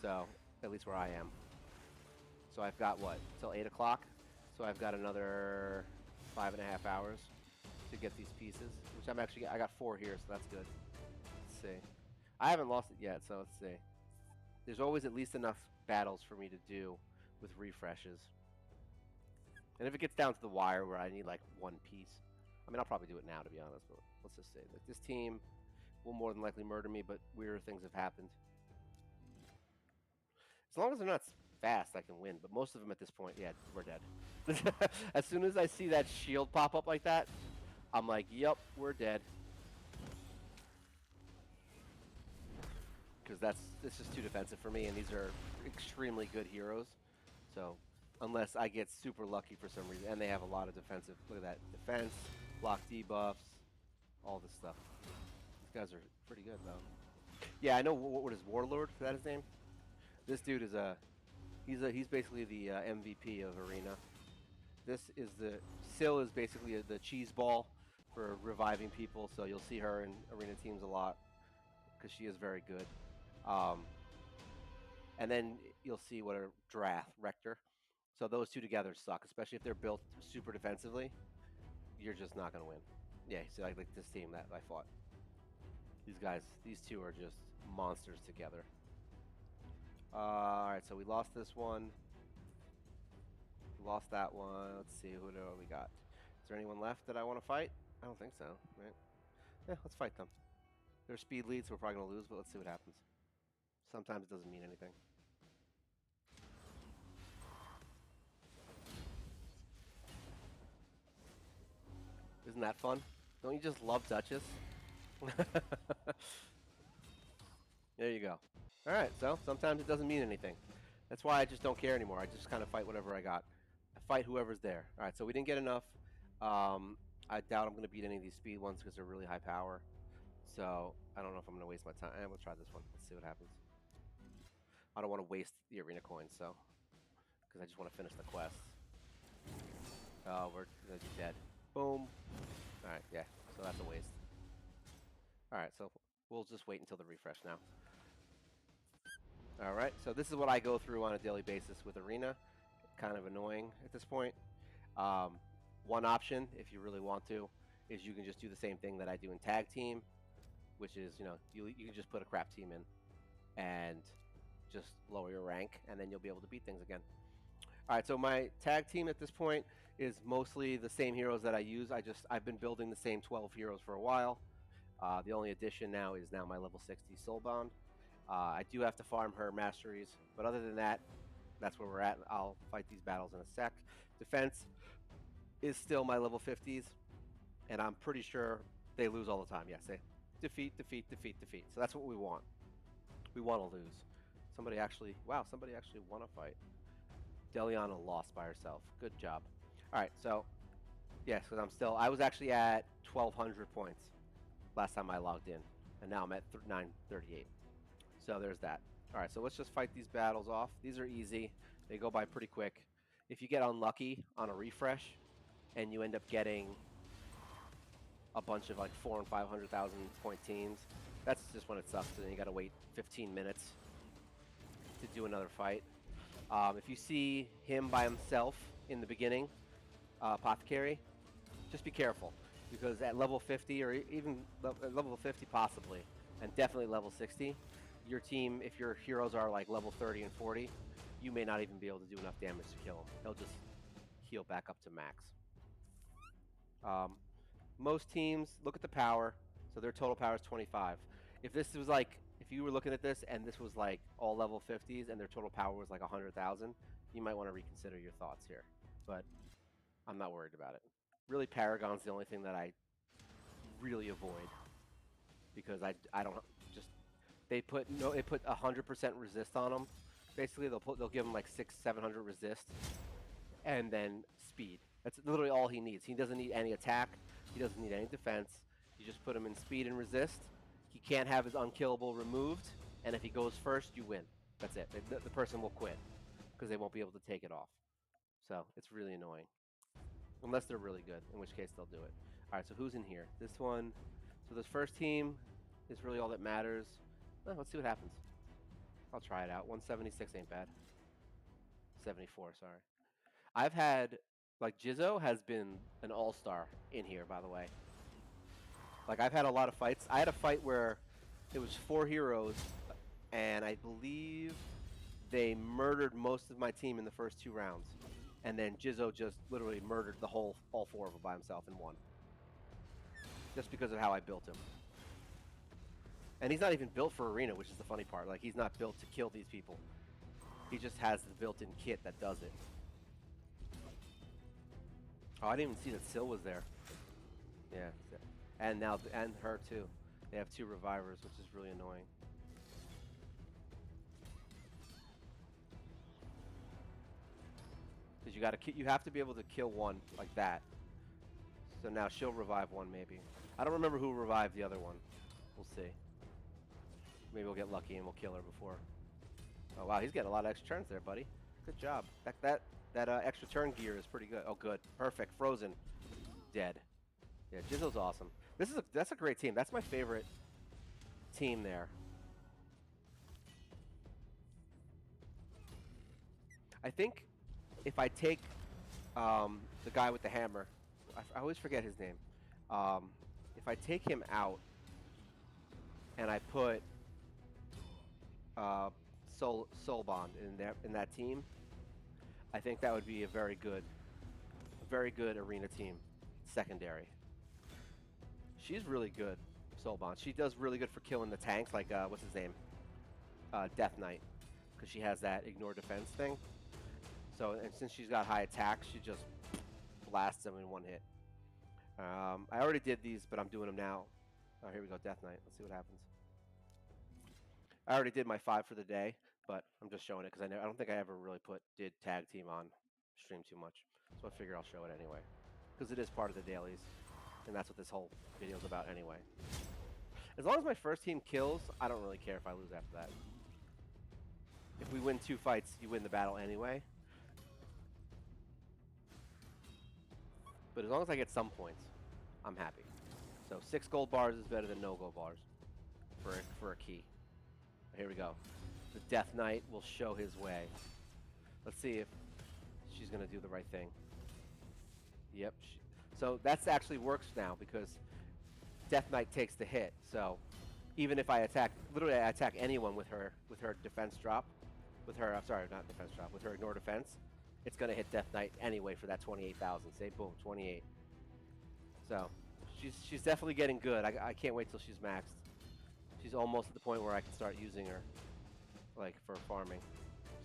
So at least where I am. So I've got what till 8 o'clock. So I've got another 5.5 hours to get these pieces, which I got 4 here, so that's good. Let's see. I haven't lost it yet, so let's see. There's always at least enough battles for me to do with refreshes. And if it gets down to the wire where I need like one piece, I mean, I'll probably do it now to be honest, but let's just say like this team will more than likely murder me, but weirder things have happened. As long as they're not fast, I can win, but most of them at this point, yeah, we're dead. As soon as I see that shield pop up like that, I'm like, yep, we're dead. Because this is too defensive for me, and these are extremely good heroes. So unless I get super lucky for some reason, and they have a lot of defensive. Look at that defense, block debuffs, all this stuff. These guys are pretty good though. Yeah, I know. What is Warlord? Is that his name? This dude is he's basically the MVP of Arena. This is Syl is basically the cheese ball for reviving people, so you'll see her in arena teams a lot because she is very good. Um, and then you'll see what a Drath, Rector. So those two together suck, especially if they're built super defensively. You're just not going to win. Yeah, so like this team that I fought. These guys, these two are just monsters together. All right, so we lost this one. Lost that one. Let's see, who do we got? Is there anyone left that I want to fight? I don't think so, right? Yeah, let's fight them. They're speed leads, so we're probably going to lose, but let's see what happens. Sometimes it doesn't mean anything. Isn't that fun? Don't you just love Duchess? There you go. All right, so sometimes it doesn't mean anything. That's why I just don't care anymore. I just kind of fight whatever I got. I fight whoever's there. All right, so we didn't get enough. I doubt I'm going to beat any of these speed ones because they're really high power. So I don't know if I'm going to waste my time. We'll try this one. Let's see what happens. I don't want to waste the arena coins, so because I just want to finish the quest. Oh, we're going to be dead. Boom. All right, yeah. So that's a waste. All right, so we'll just wait until the refresh now. All right, so this is what I go through on a daily basis with Arena. Kind of annoying at this point. One option, if you really want to, is you can just do the same thing that I do in Tag Team, which is, you can just put a crap team in and just lower your rank, and then you'll be able to beat things again. All right, so my Tag Team at this point is mostly the same heroes that I use. I've been building the same 12 heroes for a while. The only addition now is my level 60 Soulbound. I do have to farm her masteries, but other than that, that's where we're at. I'll fight these battles in a sec. Defense is still my level 50s, and I'm pretty sure they lose all the time. Yes, they defeat, defeat, defeat, defeat. So that's what we want. We want to lose. Somebody actually won a fight. Deliana lost by herself. Good job. All right, so yes, because I was actually at 1,200 points last time I logged in, and now I'm at 938. So there's that. All right, so let's just fight these battles off. These are easy. They go by pretty quick. If you get unlucky on a refresh and you end up getting a bunch of like 400,000 and 500,000 point teams, that's just when it sucks. And then you got to wait 15 minutes to do another fight. If you see him by himself in the beginning, Apothecary, just be careful. Because at level 50, or even level 50 possibly, and definitely level 60, your team, if your heroes are like level 30 and 40, you may not even be able to do enough damage to kill him. He'll just heal back up to max. Most teams, look at the power. So their total power is 25. If you were looking at this and this was like all level 50s and their total power was like 100,000, you might want to reconsider your thoughts here. But I'm not worried about it. Really, Paragon's the only thing that I really avoid because I don't just they put 100% resist on them. Basically, they'll give him like 600-700 resist, and then speed. That's literally all he needs. He doesn't need any attack. He doesn't need any defense. You just put him in speed and resist. He can't have his unkillable removed, and if he goes first, you win. That's it. The person will quit because they won't be able to take it off. So it's really annoying. Unless they're really good, in which case they'll do it. All right, so who's in here? This one. So this first team is really all that matters. Well, let's see what happens. I'll try it out. 176 ain't bad. 74, sorry. I've had, like, Jizzo has been an all-star in here, by the way. Like, I've had a lot of fights. I had a fight where it was 4 heroes, and I believe they murdered most of my team in the first 2 rounds. And then Jizzo just literally murdered all 4 of them by himself in one. Just because of how I built him. And he's not even built for Arena, which is the funny part. Like, he's not built to kill these people. He just has the built-in kit that does it. Oh, I didn't even see that Syl was there. Yeah. And her, too. They have 2 revivers, which is really annoying. Because you have to be able to kill one like that. So now she'll revive one, maybe. I don't remember who revived the other one. We'll see. Maybe we'll get lucky and we'll kill her before. Oh, wow, he's getting a lot of extra turns there, buddy. Good job. That extra turn gear is pretty good. Oh, good. Perfect. Frozen. Dead. Yeah, Jizzo's awesome. That's a great team. That's my favorite team there. I think if I take the guy with the hammer, I always forget his name. Um, if I take him out and I put uh, Soul Bond in that team, I think that would be a very good arena team, secondary. She's really good, Soul Bond. She does really good for killing the tanks, like what's his name, Death Knight, because she has that ignore defense thing. So and since she's got high attack, she just blasts them in one hit. I already did these, but I'm doing them now. Oh, here we go, Death Knight. Let's see what happens. I already did my 5 for the day, but I'm just showing it because I don't think I ever really did tag team on stream too much. So I figure I'll show it anyway, because it is part of the dailies, and that's what this whole video is about anyway. As long as my first team kills, I don't really care if I lose after that. If we win 2 fights, you win the battle anyway. But as long as I get some points, I'm happy. So 6 gold bars is better than no gold bars for a key. Here we go. The Death Knight will show his way. Let's see if she's going to do the right thing. Yep. So that's actually works now because Death Knight takes the hit. So even if I attack, literally I attack anyone with her defense drop, with her, I'm sorry, not defense drop, with her ignore defense, it's going to hit Death Knight anyway for that 28,000. Say boom, 28. So she's definitely getting good. I can't wait till she's maxed. She's almost at the point where I can start using her, like for farming.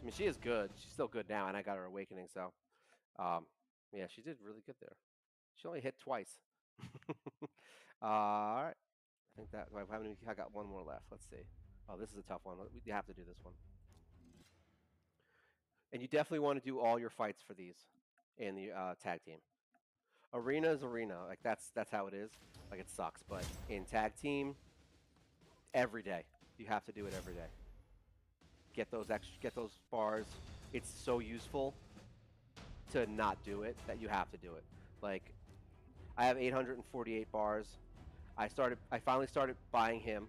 I mean, she is good. She's still good now, and I got her awakening. So, yeah, she did really good there. She only hit twice. All right. I think that I got one more left. Let's see. Oh, this is a tough one. You have to do this one. And you definitely want to do all your fights for these in the tag team. Arena is arena. Like that's how it is. Like it sucks, but in tag team, every day you have to do it every day. Get those bars. It's so useful to not do it that you have to do it. Like I have 848 bars. I finally started buying him,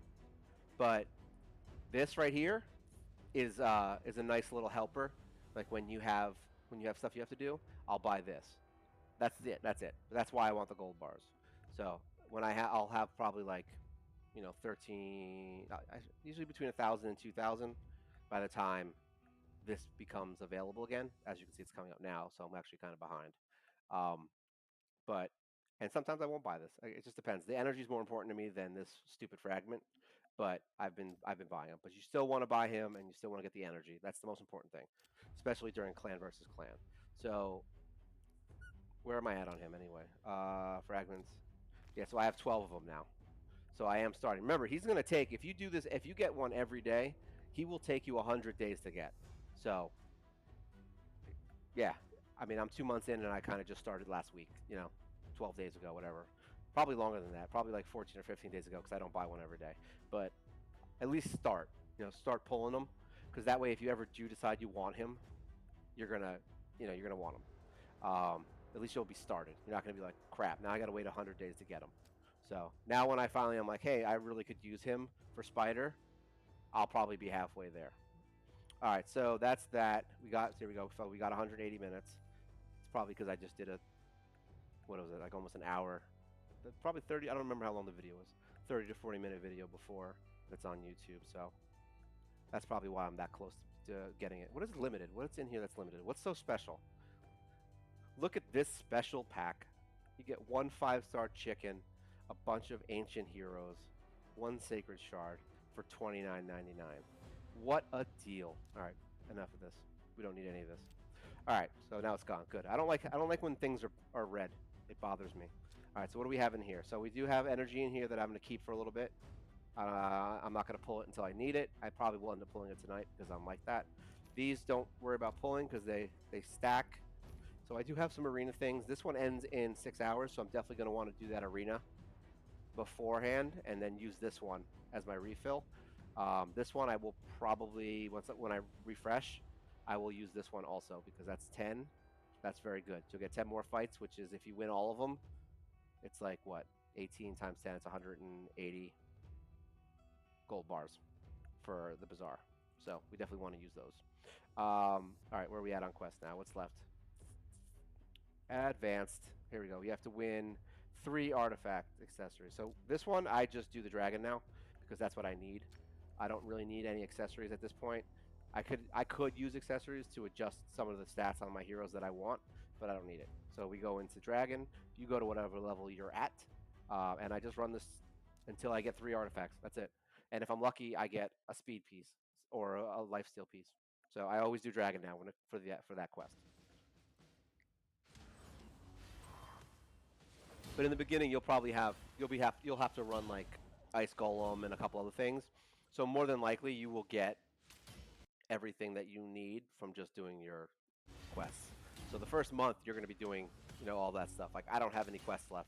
but this right here is a nice little helper. Like when you have stuff you have to do, I'll buy this. That's it. That's it. That's why I want the gold bars. So when I'll have probably like 13, usually between 1,000 and 2,000 by the time this becomes available again. As you can see, it's coming up now, so I'm actually kind of behind. Um, but and sometimes I won't buy this. It just depends. The energy is more important to me than this stupid fragment. But I've been buying them. But you still want to buy him, and you still want to get the energy. That's the most important thing, especially during clan versus clan. So where am I at on him anyway? Fragments. Yeah, so I have 12 of them now. So I am starting. Remember, he's going to take, if you do this, if you get one every day, he will take you 100 days to get. So, yeah. I mean, I'm 2 months in, and I kind of just started last week, 12 days ago, whatever. Probably longer than that. Probably like 14 or 15 days ago because I don't buy one every day. But at least start. Start pulling them. Because that way, if you ever do decide you want him, you're going to, you're going to want him. At least you'll be started. You're not going to be like, crap, now I got to wait 100 days to get him. So now when I finally am like, hey, I really could use him for Spider, I'll probably be halfway there. All right, so that's that. Here we go. So we got 180 minutes. It's probably because I just did what was it, like almost an hour. Probably 30, I don't remember how long the video was. 30 to 40-minute video before that's on YouTube. So that's probably why I'm that close to getting it. What is limited? What's in here that's limited? What's so special? Look at this special pack. You get one 5-star chicken, a bunch of ancient heroes, one sacred shard for $29.99. What a deal! All right, enough of this. We don't need any of this. All right, so now it's gone. Good. I don't like when things are red. It bothers me. All right, so what do we have in here? So we do have energy in here that I'm going to keep for a little bit. I'm not going to pull it until I need it. I probably will end up pulling it tonight because I'm like that. These don't worry about pulling because they stack. So I do have some arena things. This one ends in 6 hours, so I'm definitely going to want to do that arena beforehand and then use this one as my refill. This one I will probably, when I refresh, I will use this one also because that's 10. That's very good. You'll get 10 more fights, which is if you win all of them, It's like what 18 times 10. It's 180 gold bars for the Bazaar. So we definitely want to use those. All right, where are we at on quest now? What's left? Advanced. Here we go. You have to win 3 artifact accessories. So this one, I just do the dragon now because that's what I need. I don't really need any accessories at this point. I could use accessories to adjust some of the stats on my heroes that I want, but I don't need it. So we go into dragon. You go to whatever level you're at, and I just run this until I get 3 artifacts. That's it. And if I'm lucky, I get a speed piece or a lifesteal piece. So I always do dragon now for that quest. But in the beginning, you'll have to run like ice golem and a couple other things. So more than likely, you will get everything that you need from just doing your quests. So the first month, you're going to be doing all that stuff. Like I don't have any quests left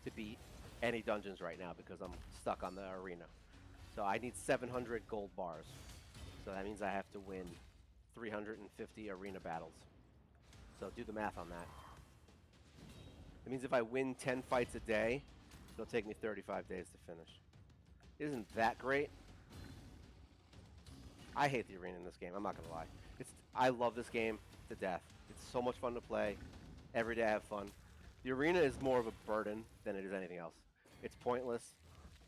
to beat any dungeons right now because I'm stuck on the arena. So I need 700 gold bars. So that means I have to win 350 arena battles. So do the math on that. It means if I win 10 fights a day, it'll take me 35 days to finish. Isn't that great? I hate the arena in this game. I'm not gonna lie. I love this game to death. It's so much fun to play. Every day I have fun. The arena is more of a burden than it is anything else. It's pointless.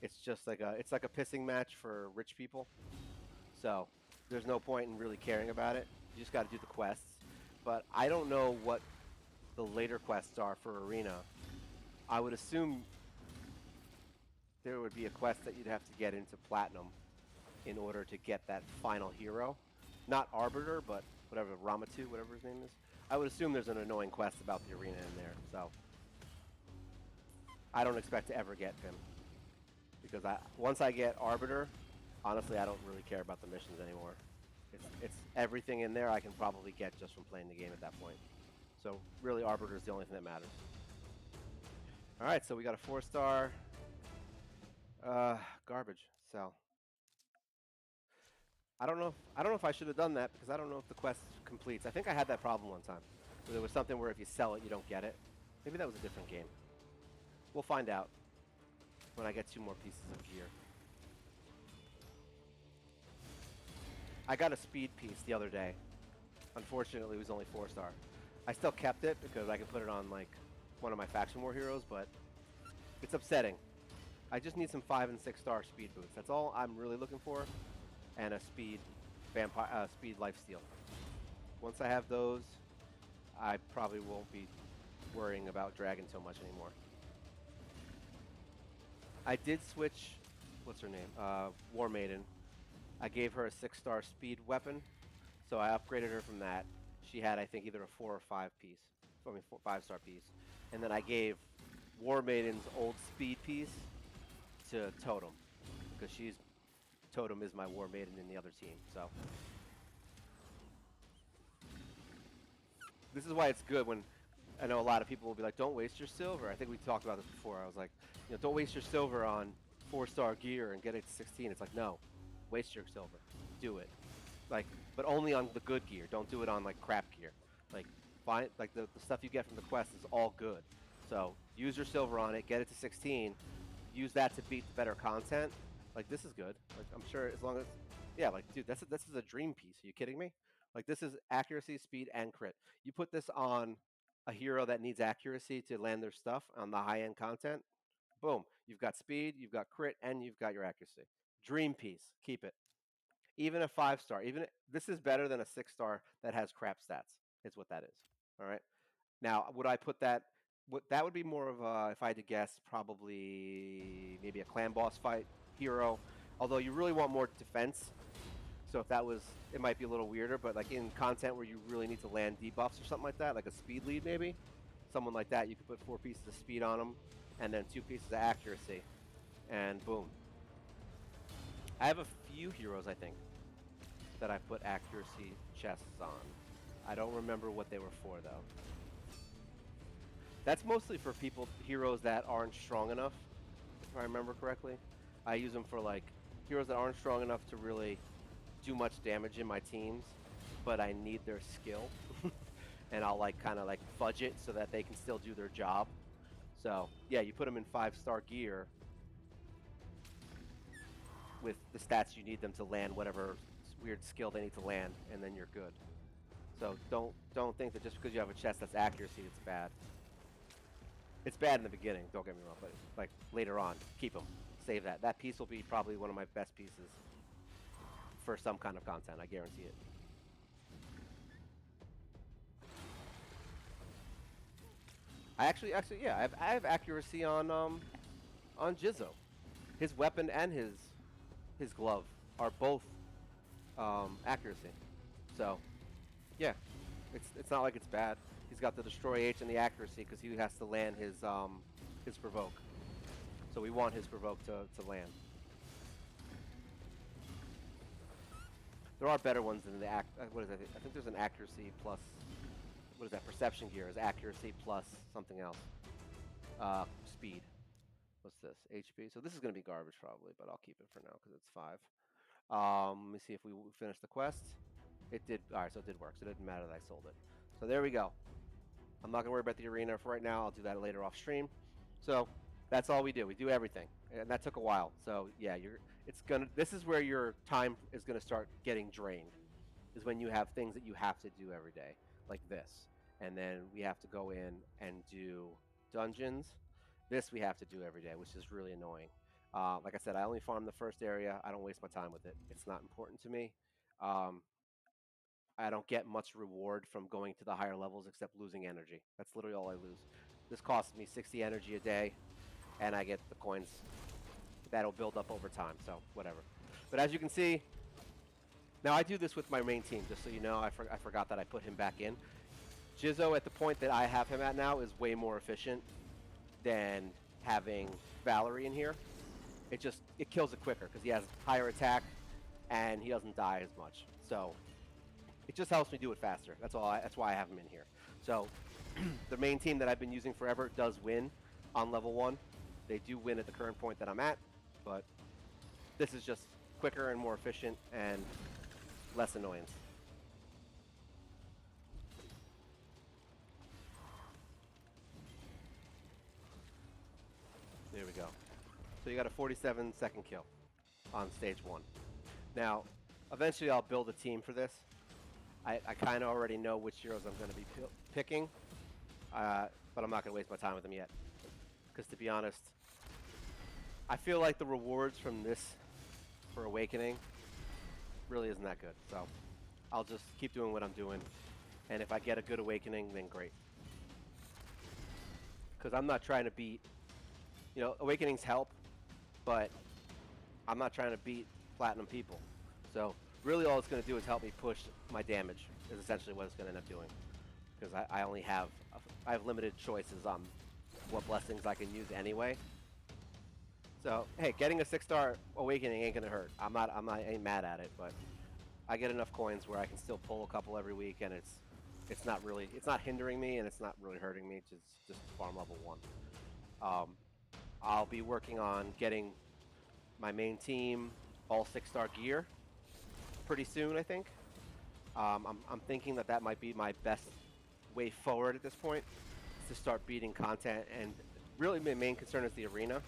It's just like a pissing match for rich people. So there's no point in really caring about it. You just got to do the quests. But I don't know what the later quests are for arena. I would assume there would be a quest that you'd have to get into platinum in order to get that final hero. Not Arbiter, but whatever, Ramatu, whatever his name is. I would assume there's an annoying quest about the arena in there, so I don't expect to ever get him. Because once I get Arbiter, honestly, I don't really care about the missions anymore. It's everything in there I can probably get just from playing the game at that point. So really, Arbiter is the only thing that matters. All right, so we got a 4-star. Garbage. So I don't know. If I should have done that because I don't know if the quest completes. I think I had that problem one time. Where there was something where if you sell it, you don't get it. Maybe that was a different game. We'll find out when I get 2 more pieces of gear. I got a speed piece the other day. Unfortunately, it was only 4-star. I still kept it because I could put it on like one of my faction war heroes, but it's upsetting. I just need some 5 and 6-star speed boots. That's all I'm really looking for, and a speed lifesteal. Once I have those, I probably won't be worrying about dragon so much anymore. I did switch. What's her name? War Maiden. I gave her a 6-star speed weapon, so I upgraded her from that. She had, I think, either a 4 or 5 piece. 5-star piece. And then I gave War Maiden's old speed piece to Totem, because Totem is my War Maiden in the other team. So this is why it's good when I know a lot of people will be like, "Don't waste your silver." I think we talked about this before. I was like, don't waste your silver on 4-star gear and get it to 16. It's like, no, waste your silver, do it. Like, but only on the good gear. Don't do it on like crap gear. Like, find like the stuff you get from the quest is all good. So use your silver on it, get it to 16. Use that to beat the better content. Like, this is good. Like, I'm sure as long as, yeah, like, dude, this is a dream piece. Are you kidding me? Like, this is accuracy, speed, and crit. You put this on a hero that needs accuracy to land their stuff on the high-end content. Boom. You've got speed, you've got crit, and you've got your accuracy. Dream piece. Keep it. Even a 5-star. This is better than a 6-star that has crap stats. Is what that is. All right. Now, would I put that? That would be more of a, if I had to guess, probably maybe a clan boss fight hero. Although you really want more defense. So if that was, it might be a little weirder. But like in content where you really need to land debuffs or something like that, like a speed lead maybe, someone like that, you could put 4 pieces of speed on them, and then 2 pieces of accuracy, and boom. I have a few heroes, I think, that I put accuracy chests on. I don't remember what they were for though. That's mostly for heroes that aren't strong enough, if I remember correctly. I use them for like heroes that aren't strong enough to really do much damage in my teams, but I need their skill. And I'll like kind of like fudge it so that they can still do their job. So yeah, you put them in 5-star gear with the stats you need them to land whatever weird skill they need to land, and then you're good. So don't think that just because you have a chest that's accuracy, it's bad. It's bad in the beginning, don't get me wrong, but like later on, keep them. Save that. That piece will be probably one of my best pieces for some kind of content. I guarantee it. Actually, yeah, I have accuracy on Jizzo. His weapon and his glove are both accuracy. So yeah, it's not like it's bad. He's got the destroy H and the accuracy because he has to land his provoke. So we want his provoke to land. There are better ones than the what is that? I think there's an accuracy plus. What is that? Perception gear is accuracy plus something else. Speed. What's this? HP. So this is gonna be garbage probably, but I'll keep it for now because it's 5. Let me see if we finish the quest. It did. All right, so it did work. So it didn't matter that I sold it. So there we go. I'm not gonna worry about the arena for right now. I'll do that later off stream. So that's all we do. We do everything, and that took a while. So yeah, it's gonna. This is where your time is gonna start getting drained. Is when you have things that you have to do every day, like this, and then we have to go in and do dungeons. This we have to do every day, which is really annoying. Like I said, I only farm the first area. I don't waste my time with it. It's not important to me. Um, I don't get much reward from going to the higher levels except losing energy. That's literally all I lose. This costs me 60 energy a day, and I get the coins that'll build up over time, so whatever. But as you can see, now I do this with my main team, just so you know, I forgot that I put him back in. Jizzo, at the point that I have him at now, is way more efficient than having Valerie in here. It kills it quicker, because he has higher attack, and he doesn't die as much. So it just helps me do it faster. That's why I have him in here. So the main team that I've been using forever does win on level 1. They do win at the current point that I'm at, but this is just quicker and more efficient and less annoyance. There we go. So you got a 47-second kill on stage 1. Now, eventually I'll build a team for this. I kind of already know which heroes I'm going to be picking, but I'm not going to waste my time with them yet. Because to be honest, I feel like the rewards from this for Awakening really isn't that good. So I'll just keep doing what I'm doing. And if I get a good Awakening, then great. Because I'm not trying to beat, Awakenings help, but I'm not trying to beat Platinum people. So really all it's going to do is help me push my damage, is essentially what it's going to end up doing. Because I have limited choices on what blessings I can use anyway. So hey, getting a 6-star Awakening ain't gonna hurt. I ain't mad at it, but I get enough coins where I can still pull a couple every week, and it's not hindering me, and it's not really hurting me. Just farm level 1. I'll be working on getting my main team all 6-star gear pretty soon, I think. I'm thinking that might be my best way forward at this point, to start beating content, and really my main concern is the arena,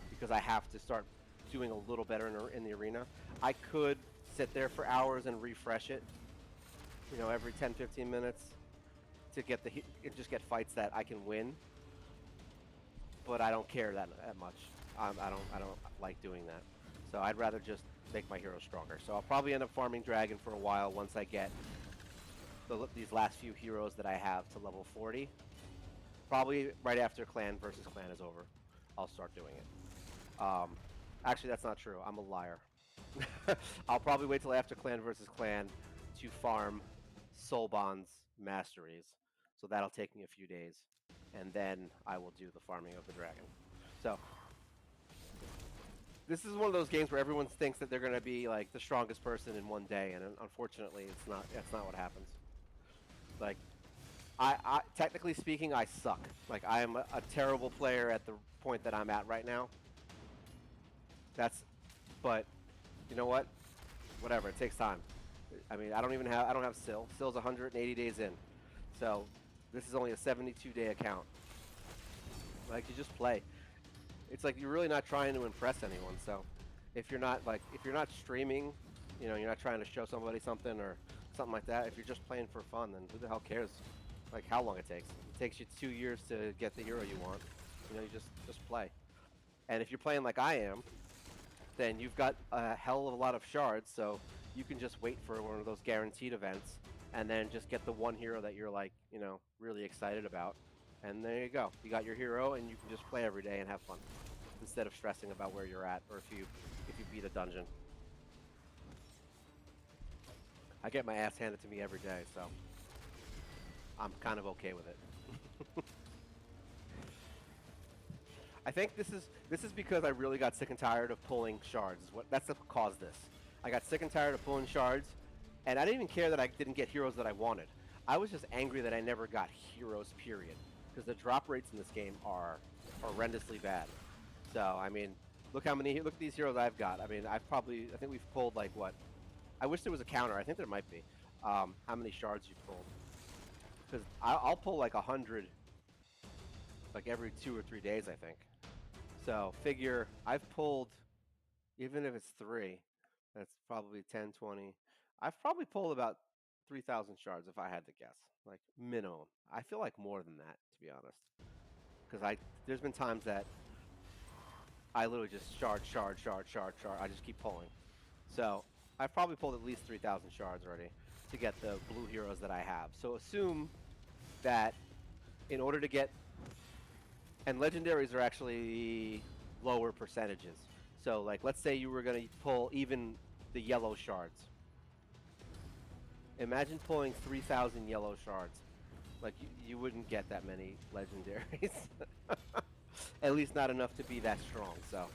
because I have to start doing a little better in the arena. I could sit there for hours and refresh it, every 10-15 minutes to just get fights that I can win, but I don't care that much. I don't like doing that. So I'd rather just make my hero stronger. So I'll probably end up farming Dragon for a while once I get these last few heroes that I have to level 40. Probably right after Clan versus Clan is over, I'll start doing it. Actually, that's not true. I'm a liar. I'll probably wait till after Clan versus Clan to farm Soul Bond's masteries. So that'll take me a few days, and then I will do the farming of the dragon. So this is one of those games where everyone thinks that they're going to be like the strongest person in one day, and unfortunately, it's not. That's not what happens. Like, I technically speaking, I suck. Like, I am a terrible player at the point that I'm at right now. But you know what? Whatever. It takes time. I mean, I don't have Syl. Syl's 180 days in, so this is only a 72-day account. Like you just play. It's like you're really not trying to impress anyone. So if you're not streaming, you're not trying to show somebody something or something like that. If you're just playing for fun, then who the hell cares? Like how long it takes? It takes you 2 years to get the hero you want. You just play. And if you're playing like I am, then you've got a hell of a lot of shards, so you can just wait for one of those guaranteed events and then just get the one hero that you're like, really excited about. And there you go. You got your hero and you can just play every day and have fun instead of stressing about where you're at or if you beat a dungeon. I get my ass handed to me every day, so I'm kind of okay with it. I think this is because I really got sick and tired of pulling shards. That's what caused this. I got sick and tired of pulling shards, and I didn't even care that I didn't get heroes that I wanted. I was just angry that I never got heroes. Period. Because the drop rates in this game are horrendously bad. So I mean, look at these heroes I've got. I mean, I think we've pulled like what? I wish there was a counter. I think there might be. How many shards you've pulled? Because I'll pull like 100, like every 2 or 3 days, I think. So figure I've pulled, even if it's three, that's probably 10, 20. I've probably pulled about 3,000 shards if I had to guess, like minimum. I feel like more than that, to be honest, because there's been times that I literally just shard, shard, shard, shard, shard. I just keep pulling. So I've probably pulled at least 3,000 shards already to get the blue heroes that I have. So assume that in order to get, and legendaries are actually lower percentages. So like let's say you were going to pull even the yellow shards. Imagine pulling 3,000 yellow shards. Like you wouldn't get that many legendaries. At least not enough to be that strong. So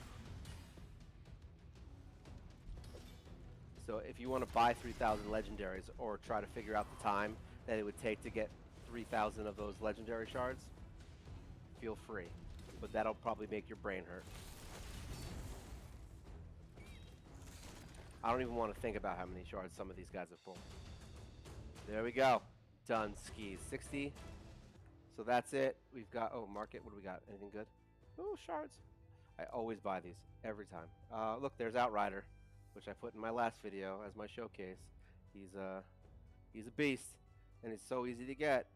if you want to buy 3,000 legendaries or try to figure out the time that it would take to get 3,000 of those legendary shards, feel free. But that'll probably make your brain hurt. I don't even want to think about how many shards some of these guys have pulled. There we go. Done skis. 60. So that's it. We've got, market. What do we got? Anything good? Oh, shards. I always buy these every time. Look, there's Outrider, which I put in my last video as my showcase. He's a beast, and it's so easy to get.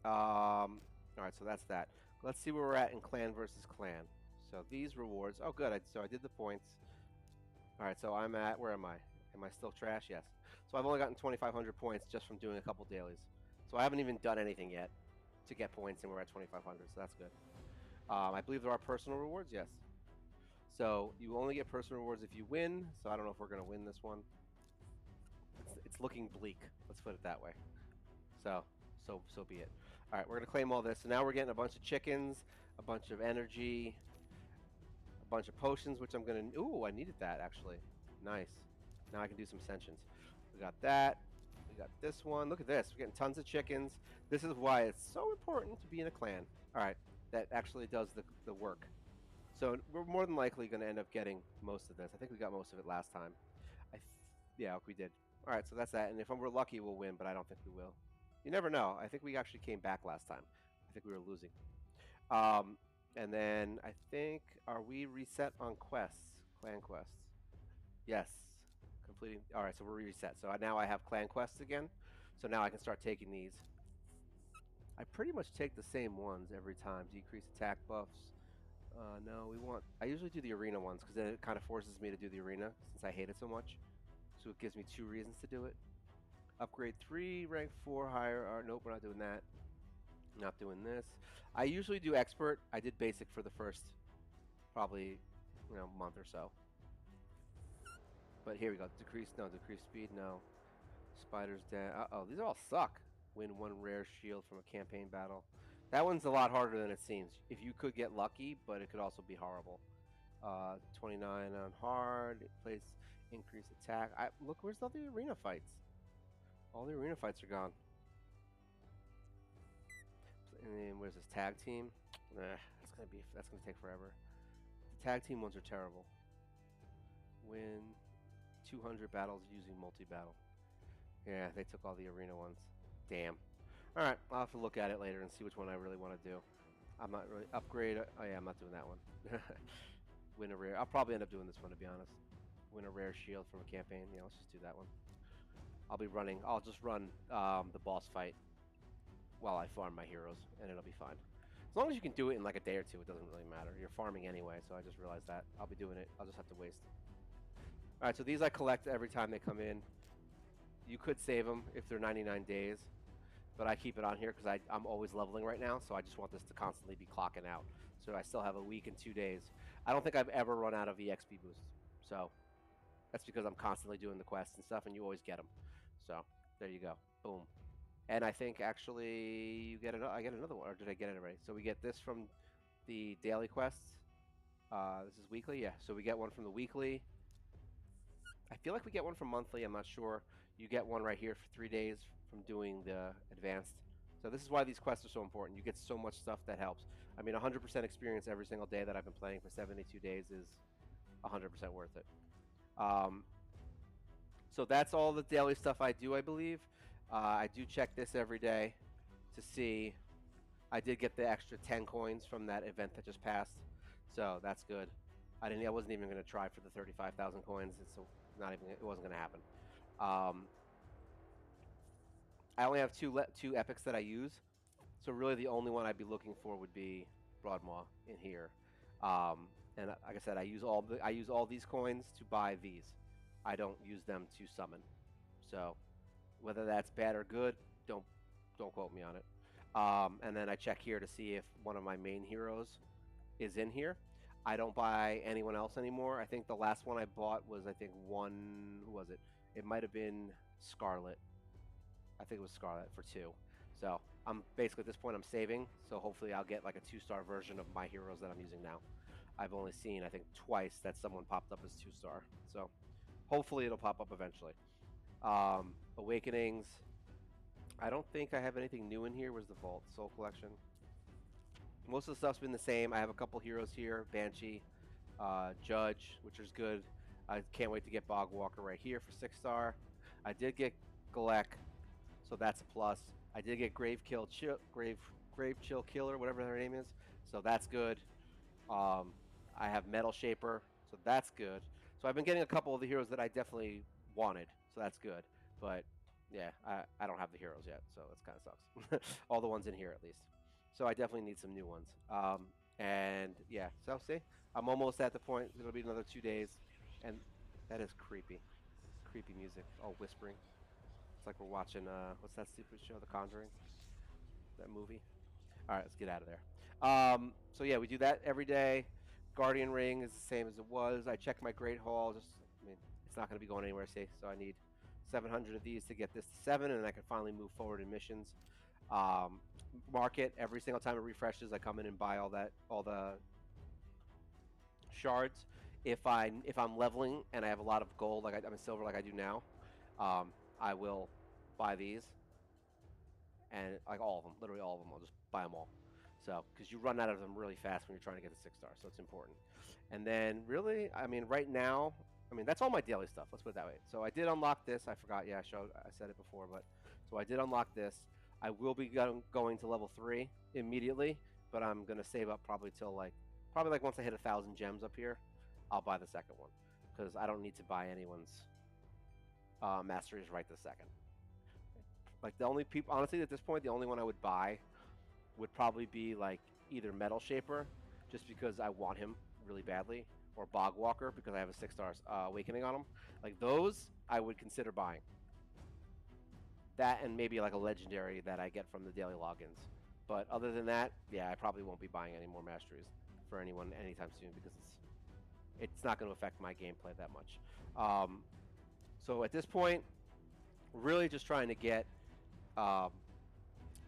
All right, so that's that. Let's see where we're at in clan versus clan. So these rewards. Oh, good. So I did the points. All right, so I'm at, where am I? Am I still trash? Yes. So I've only gotten 2,500 points just from doing a couple dailies. So I haven't even done anything yet to get points, and we're at 2,500, so that's good. I believe there are personal rewards, yes. So you only get personal rewards if you win, so I don't know if we're going to win this one. It's looking bleak, let's put it that way. So be it. All right, we're going to claim all this. So now we're getting a bunch of chickens, a bunch of energy, a bunch of potions, which I'm going to... Ooh, I needed that, actually. Nice. Now I can do some ascensions. We got that. We got this one. Look at this. We're getting tons of chickens. This is why it's so important to be in a clan. All right, that actually does the work. So we're more than likely going to end up getting most of this. I think we got most of it last time. Yeah, we did. All right, so that's that. And if we're lucky, we'll win, but I don't think we will. You never know. I think we actually came back last time. I think we were losing. And then I think, are we reset on quests? Clan quests. Yes. Completing. All right, so we're reset. So now I have clan quests again. So now I can start taking these. I pretty much take the same ones every time. Decrease attack buffs. No, I usually do the arena ones because then it kind of forces me to do the arena since I hate it so much. So it gives me 2 reasons to do it. Upgrade 3, rank 4 higher. Nope, we're not doing that. Not doing this. I usually do expert. I did basic for the first probably month or so. But here we go. Decrease speed, no. Spiders down. These all suck. Win 1 rare shield from a campaign battle. That one's a lot harder than it seems. If you could get lucky, but it could also be horrible. 29 on hard. It plays increased attack. Look, where's all the arena fights? All the arena fights are gone. And then where's this tag team? That's gonna take forever. The tag team ones are terrible. Win 200 battles using multi-battle. Yeah, they took all the arena ones. Damn. All right, I'll have to look at it later and see which one I really want to do. I'm not really upgrade. Oh yeah, I'm not doing that one. Win a rare. I'll probably end up doing this one to be honest. Win a rare shield from a campaign. Yeah, let's just do that one. I'll be running. I'll just run the boss fight while I farm my heroes, and it'll be fine. As long as you can do it in like a day or two, it doesn't really matter. You're farming anyway, so I just realized that. I'll be doing it. I'll just have to waste. All right, so these I collect every time they come in. You could save them if they're 99 days, but I keep it on here because I'm always leveling right now, so I just want this to constantly be clocking out. So I still have a week and 2 days. I don't think I've ever run out of EXP boosts, so that's because I'm constantly doing the quests and stuff, and you always get them. So there you go. Boom. And I think actually you get I get another one, or did I get it already? So we get this from the daily quests. This is weekly, yeah. So we get one from the weekly. I feel like we get one from monthly. I'm not sure. You get one right here for 3 days from doing the advanced. So this is why these quests are so important. You get so much stuff that helps. I mean, 100% experience every single day that I've been playing for 72 days is 100% worth it. Um, so that's all the daily stuff I do, I believe. I do check this every day to see. I did get the extra 10 coins from that event that just passed, so that's good. I wasn't even going to try for the 35,000 coins. It's not even. It wasn't going to happen. Um, I only have two epics that I use, so really the only one I'd be looking for would be Broadmaw in here. And like I said, I use all these coins to buy these. I don't use them to summon. So whether that's bad or good, don't don't quote me on it. And then I check here to see if one of my main heroes is in here. I don't buy anyone else anymore. I think the last one I bought was, I think, one. Who was it? It might have been Scarlet. I think it was Scarlet for two. So I'm basically at this point I'm saving. So hopefully I'll get like a 2-star version of my heroes that I'm using now. I've only seen I think twice that someone popped up as 2-star. So hopefully it'll pop up eventually. Awakenings. I don't think I have anything new in here. Where's the Vault Soul Collection? Most of the stuff's been the same. I have a couple heroes here. Banshee, Judge, which is good. I can't wait to get Bog Walker right here for 6-star. I did get Galek, so that's a plus. I did get Grave Chill Killer, whatever her name is, so that's good. I have Metal Shaper, so that's good. So I've been getting a couple of the heroes that I definitely wanted, so that's good. But yeah, I don't have the heroes yet, so that kind of sucks. All the ones in here at least. So I definitely need some new ones. And yeah, so see, I'm almost at the point. It'll be another 2 days, and that is creepy, creepy music, all whispering. It's like we're watching what's that stupid show, The Conjuring, that movie. All right, let's get out of there. So yeah, we do that every day. Guardian Ring is the same as it was. I check my Great Hall. I mean, it's not going to be going anywhere safe, so I need 700 of these to get this to 7, and then I can finally move forward in missions. Market every single time it refreshes. I come in and buy all the shards. If I'm leveling and I have a lot of gold, like I'm in silver, like I do now, I will buy these and like all of them, literally all of them. I'll just buy them all. So, because you run out of them really fast when you're trying to get the 6-star, so it's important. And then, really, I mean, right now, I mean, that's all my daily stuff. Let's put it that way. So I did unlock this. I forgot. Yeah, I said it before, but so I did unlock this. I will be going to level 3 immediately, but I'm gonna save up probably like once I hit 1,000 gems up here, I'll buy the second one because I don't need to buy anyone's masteries right this second. Like the only people, honestly, at this point, the only one I would buy would probably be like either Metal Shaper, just because I want him really badly, or Bog Walker because I have a 6-star awakening on him. Like those, I would consider buying. That and maybe like a legendary that I get from the daily logins. But other than that, yeah, I probably won't be buying any more masteries for anyone anytime soon because it's not going to affect my gameplay that much. So at this point, really just trying to get um,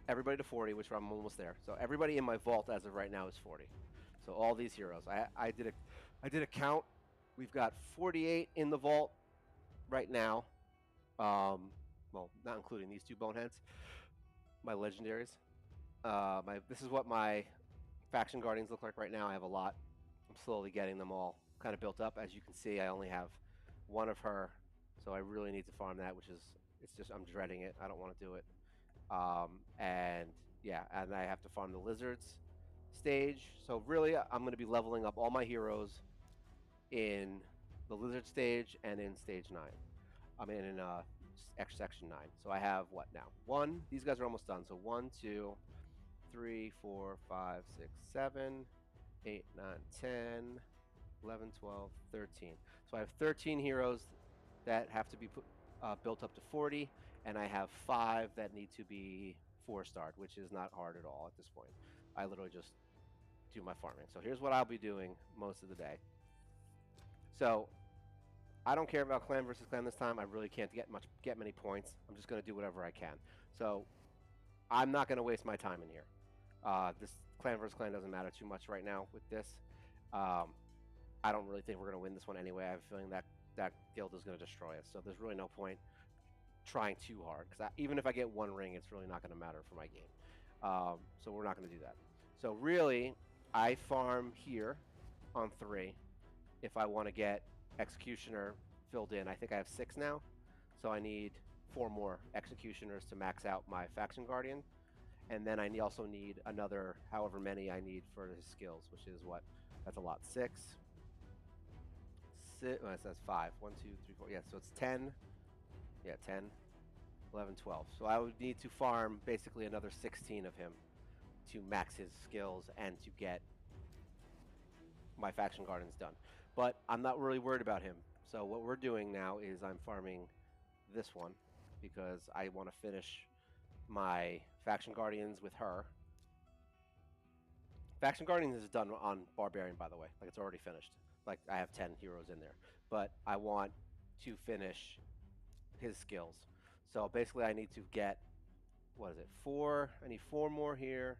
everybody to 40, which I'm almost there. So everybody in my vault as of right now is 40. So all these heroes. I did a count. We've got 48 in the vault right now. Well, not including these two boneheads, my legendaries. This is what my faction guardians look like right now. I have a lot. I'm slowly getting them all kind of built up. As you can see, I only have one of her, so I really need to farm that, which is it's just I'm dreading it. I don't want to do it. And yeah, and I have to farm the lizards. stage. So really, I'm going to be leveling up all my heroes in the lizard stage and in stage 9. I mean, in X section 9. So I have what now? One. These guys are almost done. So 1, 2, 3, 4, 5, 6, 7, 8, 9, 10, 11, 12, 13. So I have 13 heroes that have to be built up to 40, and I have 5 that need to be 4-starred, which is not hard at all at this point. I literally just do my farming. So here's what I'll be doing most of the day. So I don't care about clan versus clan this time. I really can't get many points. I'm just going to do whatever I can. So I'm not going to waste my time in here. This clan versus clan doesn't matter too much right now with this. Um, I don't really think we're going to win this one anyway. I have a feeling that that guild is going to destroy us. So there's really no point trying too hard because even if I get one ring, it's really not going to matter for my game. So we're not going to do that. So really, I farm here on 3 if I want to get Executioner filled in. I think I have 6 now, so I need 4 more Executioners to max out my Faction Guardian. And then I also need another however many I need for his skills, which is what? That's a lot. 6. Oh, it says 5. 1, 2, 3, 4. Yeah, so it's 10. Yeah, 10, 11, 12. So I would need to farm basically another 16 of him to max his skills and to get my Faction Guardians done. But I'm not really worried about him. So what we're doing now is I'm farming this one because I want to finish my Faction Guardians with her. Faction Guardians is done on Barbarian, by the way. Like, it's already finished. Like, I have 10 heroes in there. But I want to finish his skills. So basically I need to get, what is it, 4. I need 4 more here.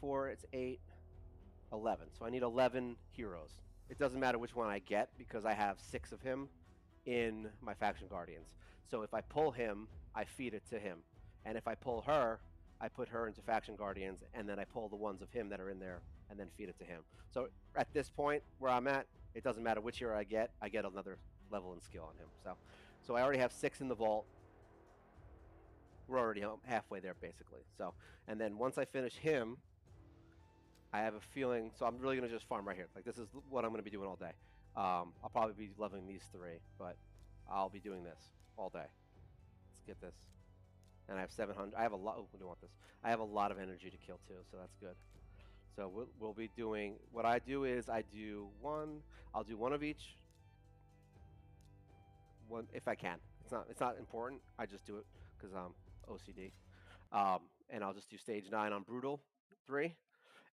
4, it's 8, 11. So I need 11 heroes. It doesn't matter which one I get because I have 6 of him in my Faction Guardians. So if I pull him, I feed it to him. And if I pull her, I put her into Faction Guardians, and then I pull the ones of him that are in there and then feed it to him. So at this point where I'm at, it doesn't matter which hero I get another level and skill on him. So I already have 6 in the vault. We're already halfway there basically. So, and then once I finish him, I have a feeling, so I'm really going to just farm right here. Like, this is what I'm going to be doing all day. I'll probably be leveling these 3, but I'll be doing this all day. Let's get this. And I have 700. I have a lot. Oh, we don't want this. I have a lot of energy to kill too, so that's good. So we'll be doing, what I do is I do one, I'll do one of each. One if I can. It's not important. I just do it because I'm OCD. And I'll just do stage 9 on Brutal 3.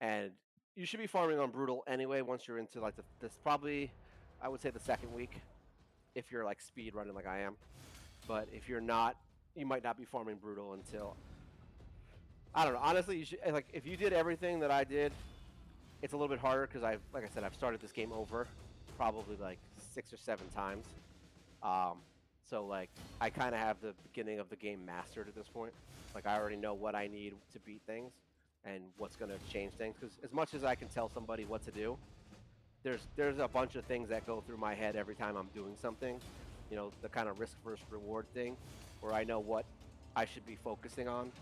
And you should be farming on Brutal anyway once you're into like this probably, I would say the second week if you're like speed running like I am. But if you're not, you might not be farming Brutal until, I don't know. Honestly, you should, like, if you did everything that I did, it's a little bit harder because like I said, I've started this game over probably like 6 or 7 times. Um, so like I kind of have the beginning of the game mastered at this point. Like, I already know what I need to beat things and what's going to change things. Because as much as I can tell somebody what to do, there's a bunch of things that go through my head every time I'm doing something. You know, the kind of risk versus reward thing, where I know what I should be focusing on,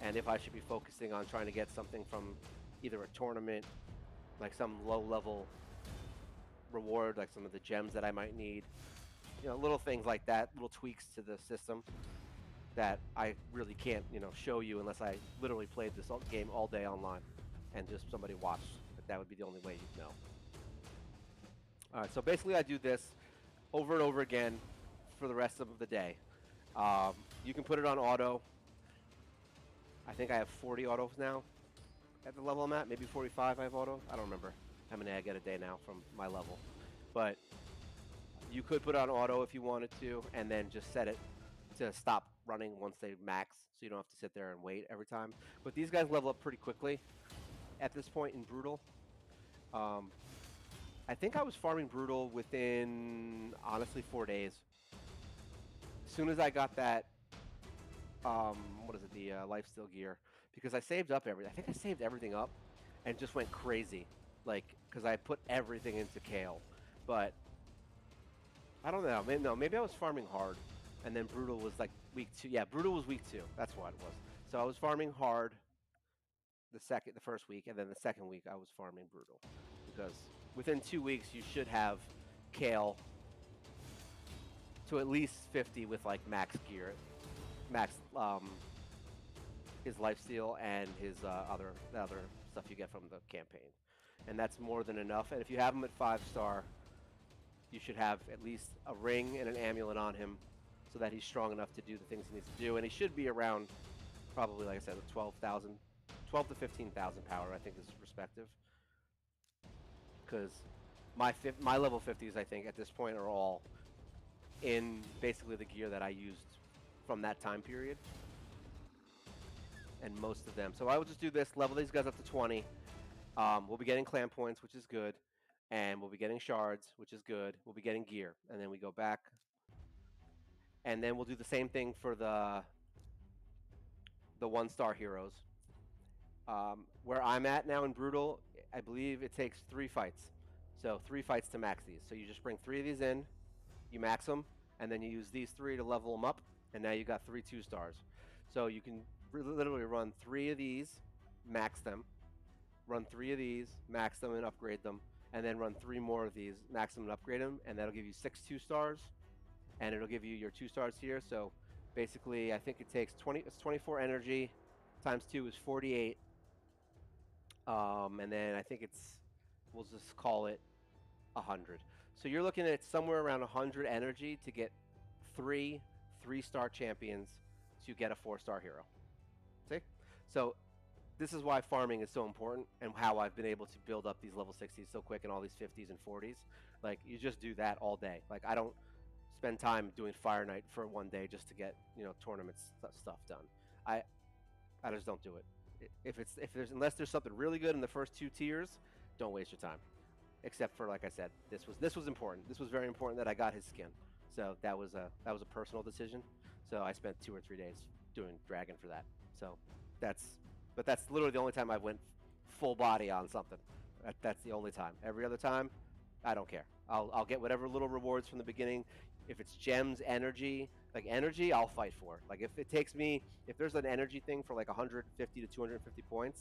and if I should be focusing on trying to get something from either a tournament, like some low level reward, like some of the gems that I might need. You know, little things like that, little tweaks to the system that I really can't, show you unless I literally played this game all day online and just somebody watched. But that would be the only way you'd know. All right, so basically I do this over and over again for the rest of the day. You can put it on auto. I think I have 40 autos now at the level I'm at. Maybe 45 I have auto. I don't remember how many I get a day now from my level. But you could put it on auto if you wanted to, and then just set it to stop running once they max, so you don't have to sit there and wait every time. But these guys level up pretty quickly at this point in Brutal. I think I was farming Brutal within, honestly, 4 days. As soon as I got that, what is it, the lifesteal gear, because I saved up everything. I think I saved everything up and just went crazy, like, because I put everything into Kale. But I don't know. Maybe I was farming hard, and then Brutal was like week 2. Yeah, Brutal was week 2. That's what it was. So I was farming hard the first week, and then the second week I was farming brutal, because within 2 weeks you should have Kale to at least 50 with like max gear, max his lifesteal and his other stuff you get from the campaign, and that's more than enough. And if you have him at 5 star, you should have at least a ring and an amulet on him, so that he's strong enough to do the things he needs to do. And he should be around probably, like I said, 12,000, 12 to 15,000 power. I think is respective, because my level 50s I think at this point are all in basically the gear that I used from that time period, and most of them. So I will just do this, level these guys up to 20. We'll be getting clan points, which is good, and we'll be getting shards, which is good. We'll be getting gear, and then we go back, and then we'll do the same thing for the 1 star heroes. Where I'm at now in brutal, I believe it takes 3 fights, so 3 fights to max these. So you just bring 3 of these in, you max them, and then you use these 3 to level them up, and now you got 3 2 stars. So you can literally run 3 of these, max them, run 3 of these, max them and upgrade them, and then run 3 more of these, max them and upgrade them, and that'll give you 6 2 stars, and it'll give you your 2 stars here. So basically, I think it takes 20. It's 24 energy times 2 is 48, and then I think it's, we'll just call it 100. So you're looking at somewhere around 100 energy to get 3 3-star champions to get a 4-star hero. See? So this is why farming is so important, and how I've been able to build up these level 60s so quick and all these 50s and 40s. Like, you just do that all day. Like, I don't spend time doing Fire Night for one day just to get, tournaments stuff done. I I just don't do it. Unless there's something really good in the first 2 tiers, don't waste your time. Except for, like I said, this was important. This was very important that I got his skin. So that was a personal decision. So I spent 2 or 3 days doing dragon for that. So that's but that's literally the only time I went full body on something. That's the only time. Every other time, I don't care. I'll get whatever little rewards from the beginning. If it's gems, energy, like energy, I'll fight for. Like, if there's an energy thing for like 150 to 250 points,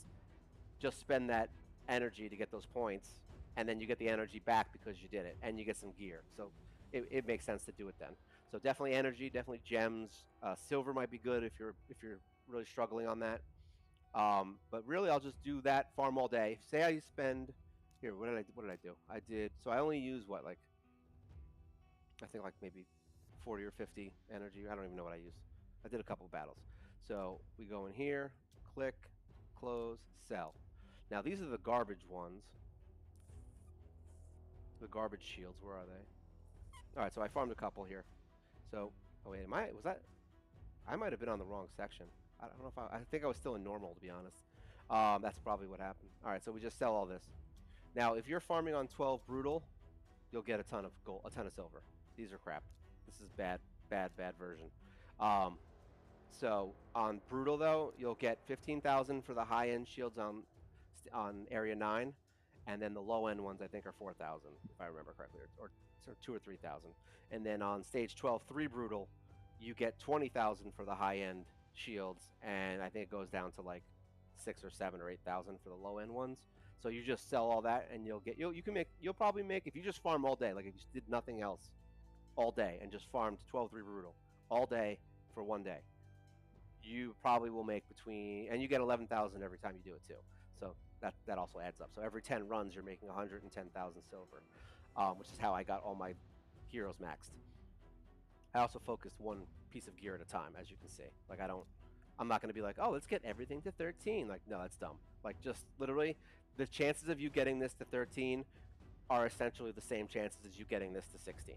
just spend that energy to get those points, and then you get the energy back because you did it, and you get some gear. So it makes sense to do it then. So definitely energy, definitely gems. Silver might be good if you're really struggling on that. But really, I'll just do that farm all day. Say I spend here. What did I do? So I only use what, like, I think like maybe 40 or 50 energy. I don't even know what I used. I did a couple of battles. So we go in here, click, close, sell. Now these are the garbage ones. The garbage shields. Where are they? All right. So I farmed a couple here. So, oh wait, I might have been on the wrong section. I don't know if I think I was still in normal, to be honest. That's probably what happened. All right, so we just sell all this. Now, if you're farming on 12 brutal, you'll get a ton of gold, a ton of silver. These are crap. This is bad, bad, bad version. Um, so on brutal though, you'll get 15,000 for the high end shields on area 9, and then the low end ones I think are 4,000 if I remember correctly, or 2 or 3,000. And then on stage 12, 3 brutal, you get 20,000 for the high end shields, and I think it goes down to like 6 or 7 or 8,000 for the low end ones. So you just sell all that, and you'll probably make, if you just farm all day, like if you did nothing else all day and just farmed 12-3 brutal all day for one day, you probably will make and you get 11,000 every time you do it too. So that also adds up. So every 10 runs, you're making 110,000 silver, which is how I got all my heroes maxed. I also focused one piece of gear at a time, as you can see. Like, I'm not going to be like, oh, let's get everything to 13. Like, no, that's dumb. Like, just literally, the chances of you getting this to 13 are essentially the same chances as you getting this to 16.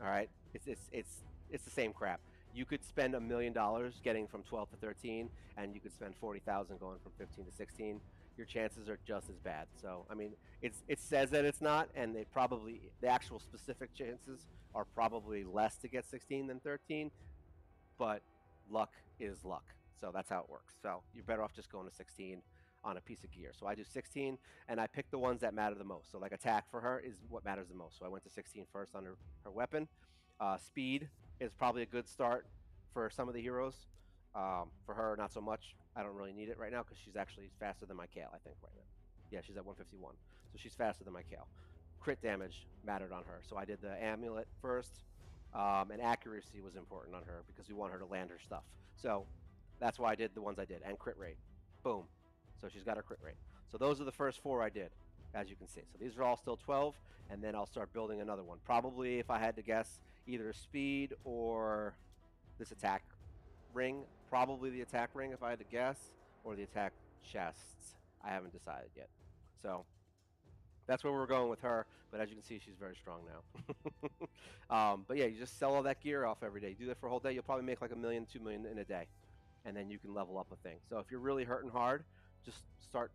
All right, it's the same crap. You could spend $1 million getting from 12 to 13, and you could spend 40,000 going from 15 to 16. Your chances are just as bad. So, I mean, it says that it's not, and the actual specific chances are probably less to get 16 than 13, but luck is luck. So that's how it works. So you're better off just going to 16 on a piece of gear. So I do 16, and I pick the ones that matter the most. So like attack for her is what matters the most. So I went to 16 first on her weapon. Speed is probably a good start for some of the heroes. For her, not so much. I don't really need it right now because she's actually faster than my Kale, I think, right now. Yeah, she's at 151. So she's faster than my Kale. Crit damage mattered on her. So I did the amulet first. And accuracy was important on her because we want her to land her stuff. So that's why I did the ones I did. And crit rate. Boom. So she's got her crit rate. So those are the first four I did, as you can see. So these are all still 12, and then I'll start building another one. Probably, if I had to guess, either speed or this attack ring. Probably the attack ring, if I had to guess, or the attack chests. I haven't decided yet. So that's where we're going with her. But as you can see, she's very strong now. But yeah, you just sell all that gear off every day. Do that for a whole day. You'll probably make like 1 million, 2 million in a day, and then you can level up a thing. So if you're really hurting hard, just start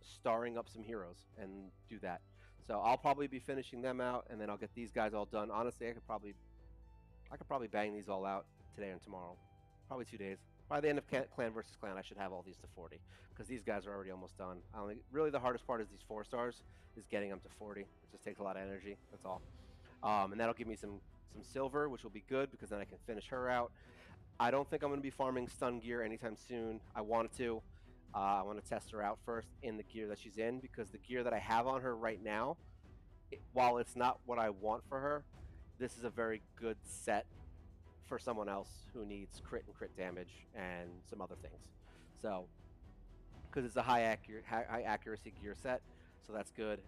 starring up some heroes and do that. So I'll probably be finishing them out, and then I'll get these guys all done. Honestly, I could probably bang these all out today and tomorrow. Probably 2 days. By the end of clan versus clan, I should have all these to 40 because these guys are already almost done. Really, the hardest part is these 4 stars, is getting them to 40. It just takes a lot of energy. That's all. And that'll give me some silver, which will be good because then I can finish her out. I don't think I'm going to be farming stun gear anytime soon. I wanted to. I want to test her out first in the gear that she's in because the gear that I have on her right now, while it's not what I want for her, this is a very good set for someone else who needs crit and crit damage and some other things. So, because it's a high accuracy gear set, so that's good.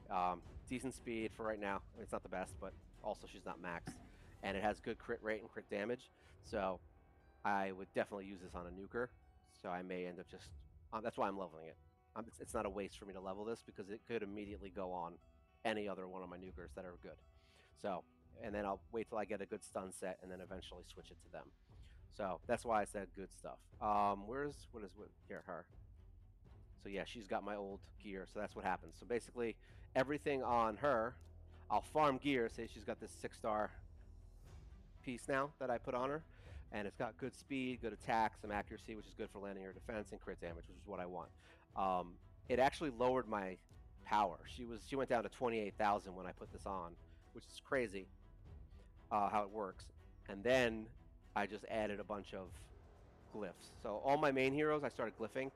Decent speed for right now. I mean, it's not the best, but also she's not maxed, and it has good crit rate and crit damage. So I would definitely use this on a nuker. So I may end up just. That's why I'm leveling it. It's not a waste for me to level this because it could immediately go on any other one of my nukers that are good. So, and then I'll wait till I get a good stun set and then eventually switch it to them. So that's why I said good stuff. What here her? So yeah, she's got my old gear. So that's what happens. So basically, everything on her, I'll farm gear. Say she's got this 6-star piece now that I put on her, and it's got good speed, good attack, some accuracy, which is good for landing her defense, and crit damage, which is what I want. It actually lowered my power. She went down to 28,000 when I put this on, which is crazy how it works. And then I just added a bunch of glyphs. So all my main heroes, I started glyphing.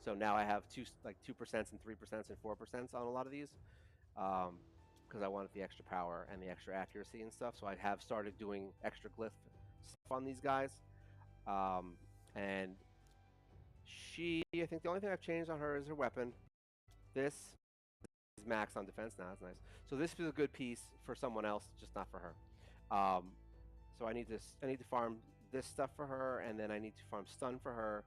So now I have 2% and 3% and 4% on a lot of these. Because I wanted the extra power and the extra accuracy and stuff. So I have started doing extra glyph stuff on these guys. And I think the only thing I've changed on her is her weapon. This is max on defense now. That's nice. So this is a good piece for someone else, just not for her. So I need to farm this stuff for her, and then I need to farm stun for her.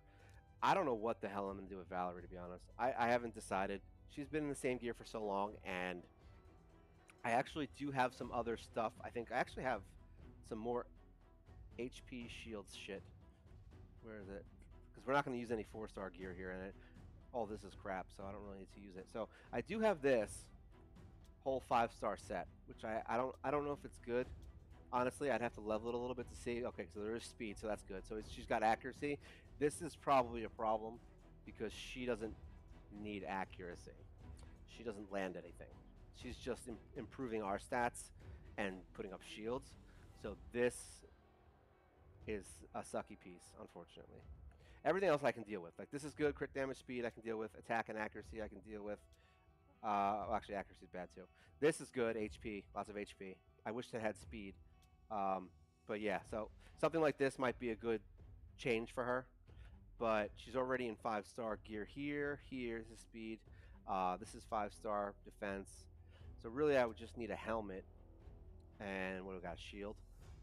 I don't know what the hell I'm gonna do with Valerie, to be honest. I haven't decided. She's been in the same gear for so long, and I actually do have some other stuff. I think I actually have some more HP shields shit. Where is it? Because we're not going to use any 4-star gear here, and all this is crap, so I don't really need to use it. So I do have this whole 5-star set, which I don't know if it's good. Honestly, I'd have to level it a little bit to see. Okay, so there is speed, so that's good. So she's got accuracy. This is probably a problem because she doesn't need accuracy. She doesn't land anything. She's just improving our stats and putting up shields. So this is a sucky piece, unfortunately. Everything else I can deal with. Like this is good, crit damage, speed I can deal with, attack and accuracy I can deal with. Actually, accuracy is bad too. This is good, HP, lots of HP. I wish it had speed. But yeah, so something like this might be a good change for her. But she's already in 5-star gear here. Here's the speed. This is 5-star defense. So really, I would just need a helmet, and what do we got? Shield.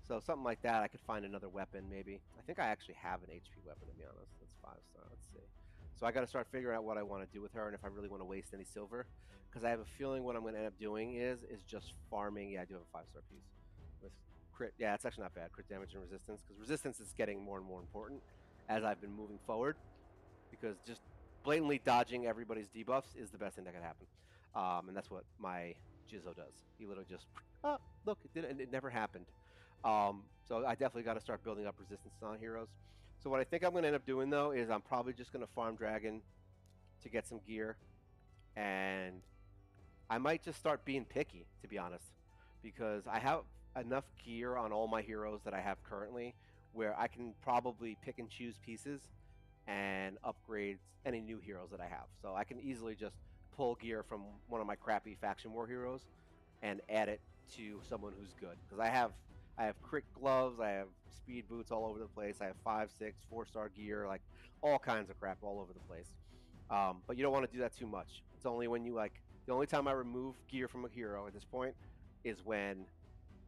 So something like that. I could find another weapon, maybe. I think I actually have an HP weapon, to be honest. That's 5-star. Let's see. So I got to start figuring out what I want to do with her, and if I really want to waste any silver, because I have a feeling what I'm going to end up doing is just farming. Yeah, I do have a 5-star piece with crit. Yeah, it's actually not bad. Crit damage and resistance, because resistance is getting more and more important as I've been moving forward. Because just blatantly dodging everybody's debuffs is the best thing that could happen. And that's what my Jizzo does. He literally just, oh, look, it never happened. So I definitely got to start building up resistance on heroes. So what I think I'm going to end up doing, though, is I'm probably just going to farm Dragon to get some gear. And I might just start being picky, to be honest. Because I have enough gear on all my heroes that I have currently where I can probably pick and choose pieces and upgrade any new heroes that I have. So I can easily just pull gear from one of my crappy faction war heroes and add it to someone who's good. Because I have crit gloves, I have speed boots all over the place, I have 5, 6, 4-star gear, like all kinds of crap all over the place. But you don't want to do that too much. It's only when you like the only time I remove gear from a hero at this point is when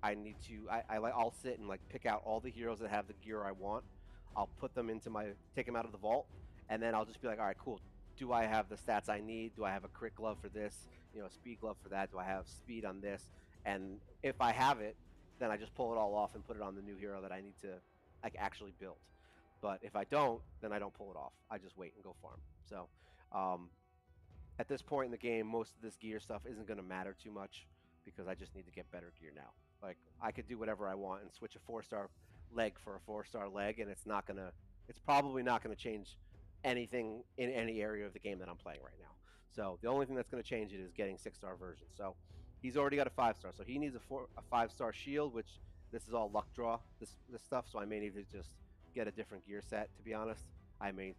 I need to. I'll sit and like pick out all the heroes that have the gear I want. I'll put them into my take them out of the vault, and then I'll just be like, all right, cool. Do I have the stats I need? Do I have a crit glove for this? A speed glove for that? Do I have speed on this? And if I have it, then I just pull it all off and put it on the new hero that I need to like actually build. But if I don't, then I don't pull it off. I just wait and go farm. So um, at this point in the game, most of this gear stuff isn't going to matter too much because I just need to get better gear now. Like I could do whatever I want and switch a 4-star leg for a 4-star leg, and it's probably not gonna change anything in any area of the game that I'm playing right now. So the only thing that's gonna change it is getting 6-star versions. So he's already got a 5-star, so he needs a 5-star shield, which this is all luck draw this stuff. So I may need to just get a different gear set. To be honest, I may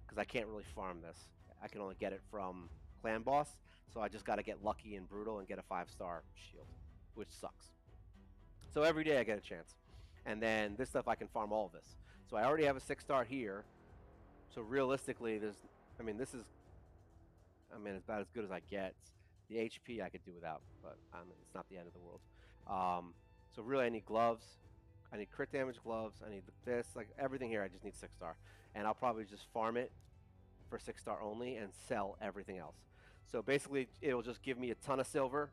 because I can't really farm this. I can only get it from clan boss, so I just got to get lucky and brutal and get a 5-star shield, which sucks. So every day I get a chance. And then this stuff I can farm all of this. So I already have a 6-star here. So realistically, this is, it's about as good as I get. The HP I could do without, but it's not the end of the world. So really I need gloves. I need crit damage gloves. I need this, like everything here I just need 6-star. And I'll probably just farm it for 6-star only and sell everything else. So basically it'll just give me a ton of silver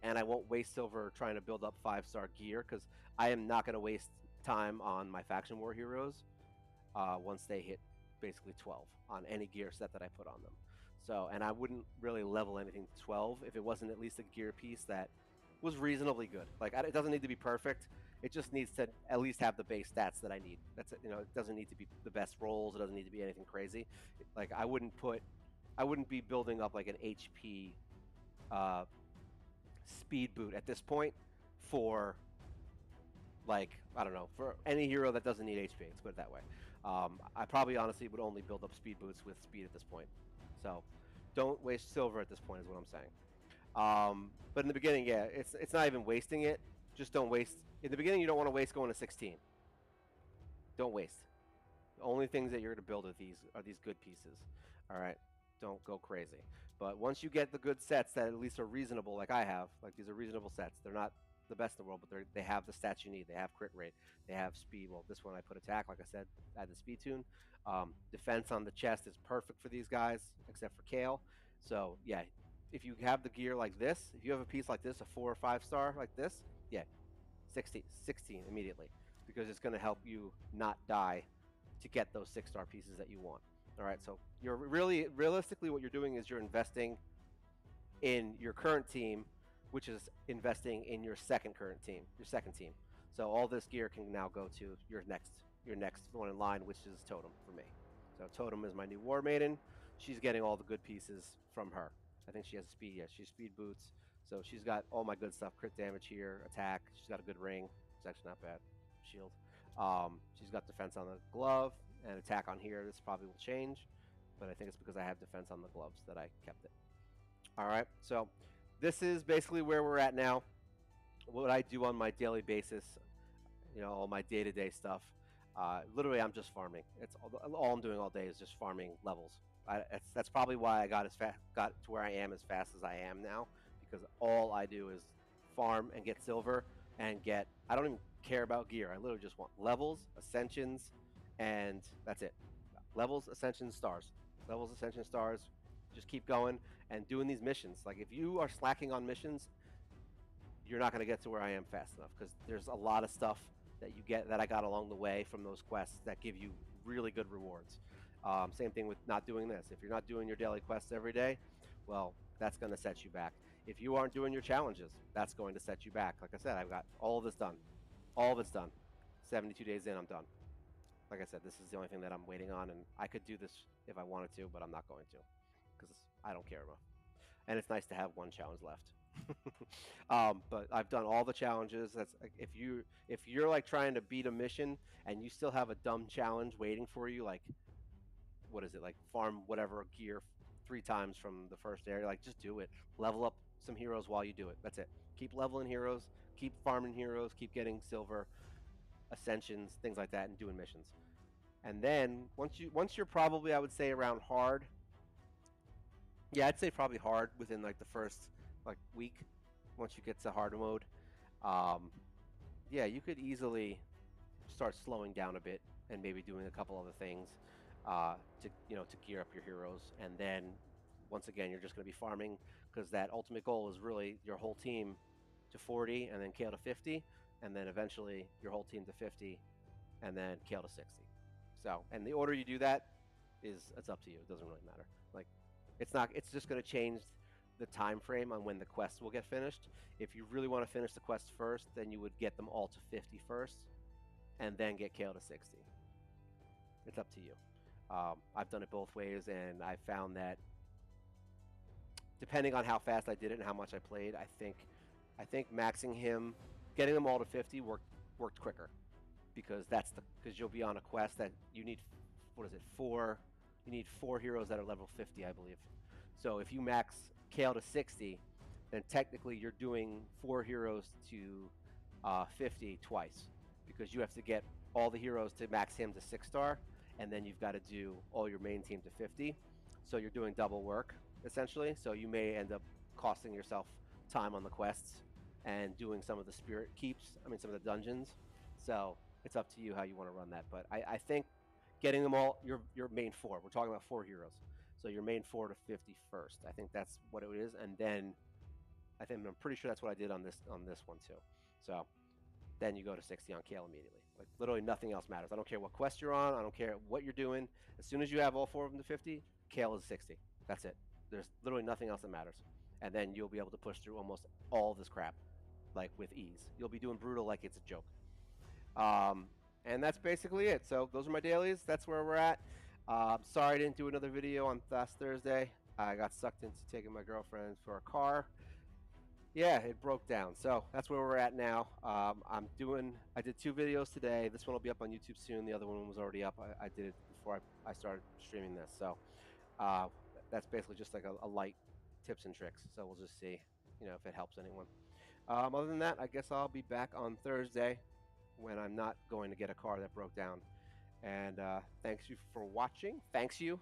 and I won't waste silver trying to build up 5-star gear because I am not going to waste time on my faction war heroes once they hit basically 12 on any gear set that I put on them. So, and I wouldn't really level anything to 12 if it wasn't at least a gear piece that was reasonably good. Like it doesn't need to be perfect. It just needs to at least have the base stats that I need. That's it. It doesn't need to be the best rolls. It doesn't need to be anything crazy. Like I wouldn't be building up like an HP uh, speed boot at this point for like I don't know for any hero that doesn't need HP. Let's put it that way. I probably honestly would only build up speed boots with speed at this point. So don't waste silver at this point is what I'm saying. But in the beginning, yeah, it's not even wasting it. Just don't waste. In the beginning, you don't want to waste going to 16. Don't waste. The only things that you're going to build are these good pieces. All right, don't go crazy. But once you get the good sets that at least are reasonable, like I have, like these are reasonable sets. They're not the best in the world, but they have the stats you need. They have crit rate. They have speed. Well, this one I put attack, like I said, I had the speed tune. Defense on the chest is perfect for these guys, except for Kale. So yeah, if you have the gear like this, if you have a piece like this, a 4 or 5-star like this, yeah, 16 immediately, because it's going to help you not die to get those 6-star pieces that you want. All right, so you're realistically what you're doing is you're investing in your current team, which is investing in your second team. So all this gear can now go to your next one in line, which is Totem for me. So Totem is my new War Maiden. She's getting all the good pieces from her. I think she has speed. Yeah, she's speed boots. So she's got all my good stuff. Crit damage here, attack. She's got a good ring. It's actually not bad. Shield. She's got defense on the glove and attack on here. This probably will change, but I think it's because I have defense on the gloves that I kept it. All right, so this is basically where we're at now. What I do on my daily basis, all my day-to-day stuff. Literally, I'm just farming. It's all I'm doing all day is just farming levels. That's probably why I got to where I am as fast as I am now, because all I do is farm and get silver and get. I don't even care about gear. I literally just want levels, ascensions, and that's it. Levels, ascensions, stars. Levels, ascension, stars. Just keep going and doing these missions. Like if you are slacking on missions, you're not going to get to where I am fast enough because there's a lot of stuff that I got along the way from those quests that give you really good rewards. Same thing with not doing this. If you're not doing your daily quests every day, well, that's going to set you back. If you aren't doing your challenges, that's going to set you back. Like I said, I've got all of this done. All of it's done. 72 days in, I'm done. Like I said, this is the only thing that I'm waiting on, and I could do this if I wanted to, but I'm not going to because I don't care enough. And it's nice to have one challenge left. But I've done all the challenges. That's like, if you're like trying to beat a mission and you still have a dumb challenge waiting for you, like what is it, like farm whatever gear 3 times from the first area. Like just do it. Level up some heroes while you do it. That's it. Keep leveling heroes, keep farming heroes, keep getting silver, ascensions, things like that, and doing missions. And then once you're probably, I would say, around hard. Yeah, I'd say probably hard within like the first like week. Once you get to hard mode, um, yeah, you could easily start slowing down a bit and maybe doing a couple other things to to gear up your heroes. And then once again, you're just going to be farming because that ultimate goal is really your whole team to 40 and then KO to 50, and then eventually your whole team to 50 and then KO to 60. So, and the order you do that is it's up to you. It doesn't really matter. Like, it's not. It's just going to change the time frame on when the quests will get finished. If you really want to finish the quest first, then you would get them all to 50 first, and then get KO to 60. It's up to you. I've done it both ways, and I found that depending on how fast I did it and how much I played, I think maxing him, getting them all to 50 worked quicker because because you'll be on a quest that you need, what is it, you need 4 heroes that are level 50, I believe. So if you max Kale to 60, then technically you're doing 4 heroes to 50 twice because you have to get all the heroes to max him to 6 star, and then you've got to do all your main team to 50. So you're doing double work essentially. So you may end up costing yourself time on the quests and doing some of the spirit keeps. I mean, some of the dungeons. So it's up to you how you want to run that. But I think getting them all, your main 4. We're talking about 4 heroes. So your main 4 to 50 first. I think that's what it is, and then I'm pretty sure that's what I did on this one too. So then you go to 60 on Kale immediately. Like literally nothing else matters. I don't care what quest you're on. I don't care what you're doing. As soon as you have all 4 of them to 50, Kale is 60. That's it. There's literally nothing else that matters. And then you'll be able to push through almost all of this crap, like with ease. You'll be doing brutal like it's a joke. Um, and that's basically it. So those are my dailies. That's where we're at. Sorry I didn't do another video on last Thursday. I got sucked into taking my girlfriend for a car. Yeah, it broke down. So that's where we're at now. I did 2 videos today. This one will be up on YouTube soon. The other one was already up. I did it before I started streaming this. So uh, that's basically just like a light tips and tricks. So we'll just see, if it helps anyone. Other than that, I guess I'll be back on Thursday when I'm not going to get a car that broke down. And thanks you for watching. Thanks you.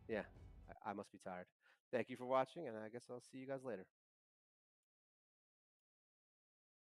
Yeah, I must be tired. Thank you for watching, and I guess I'll see you guys later.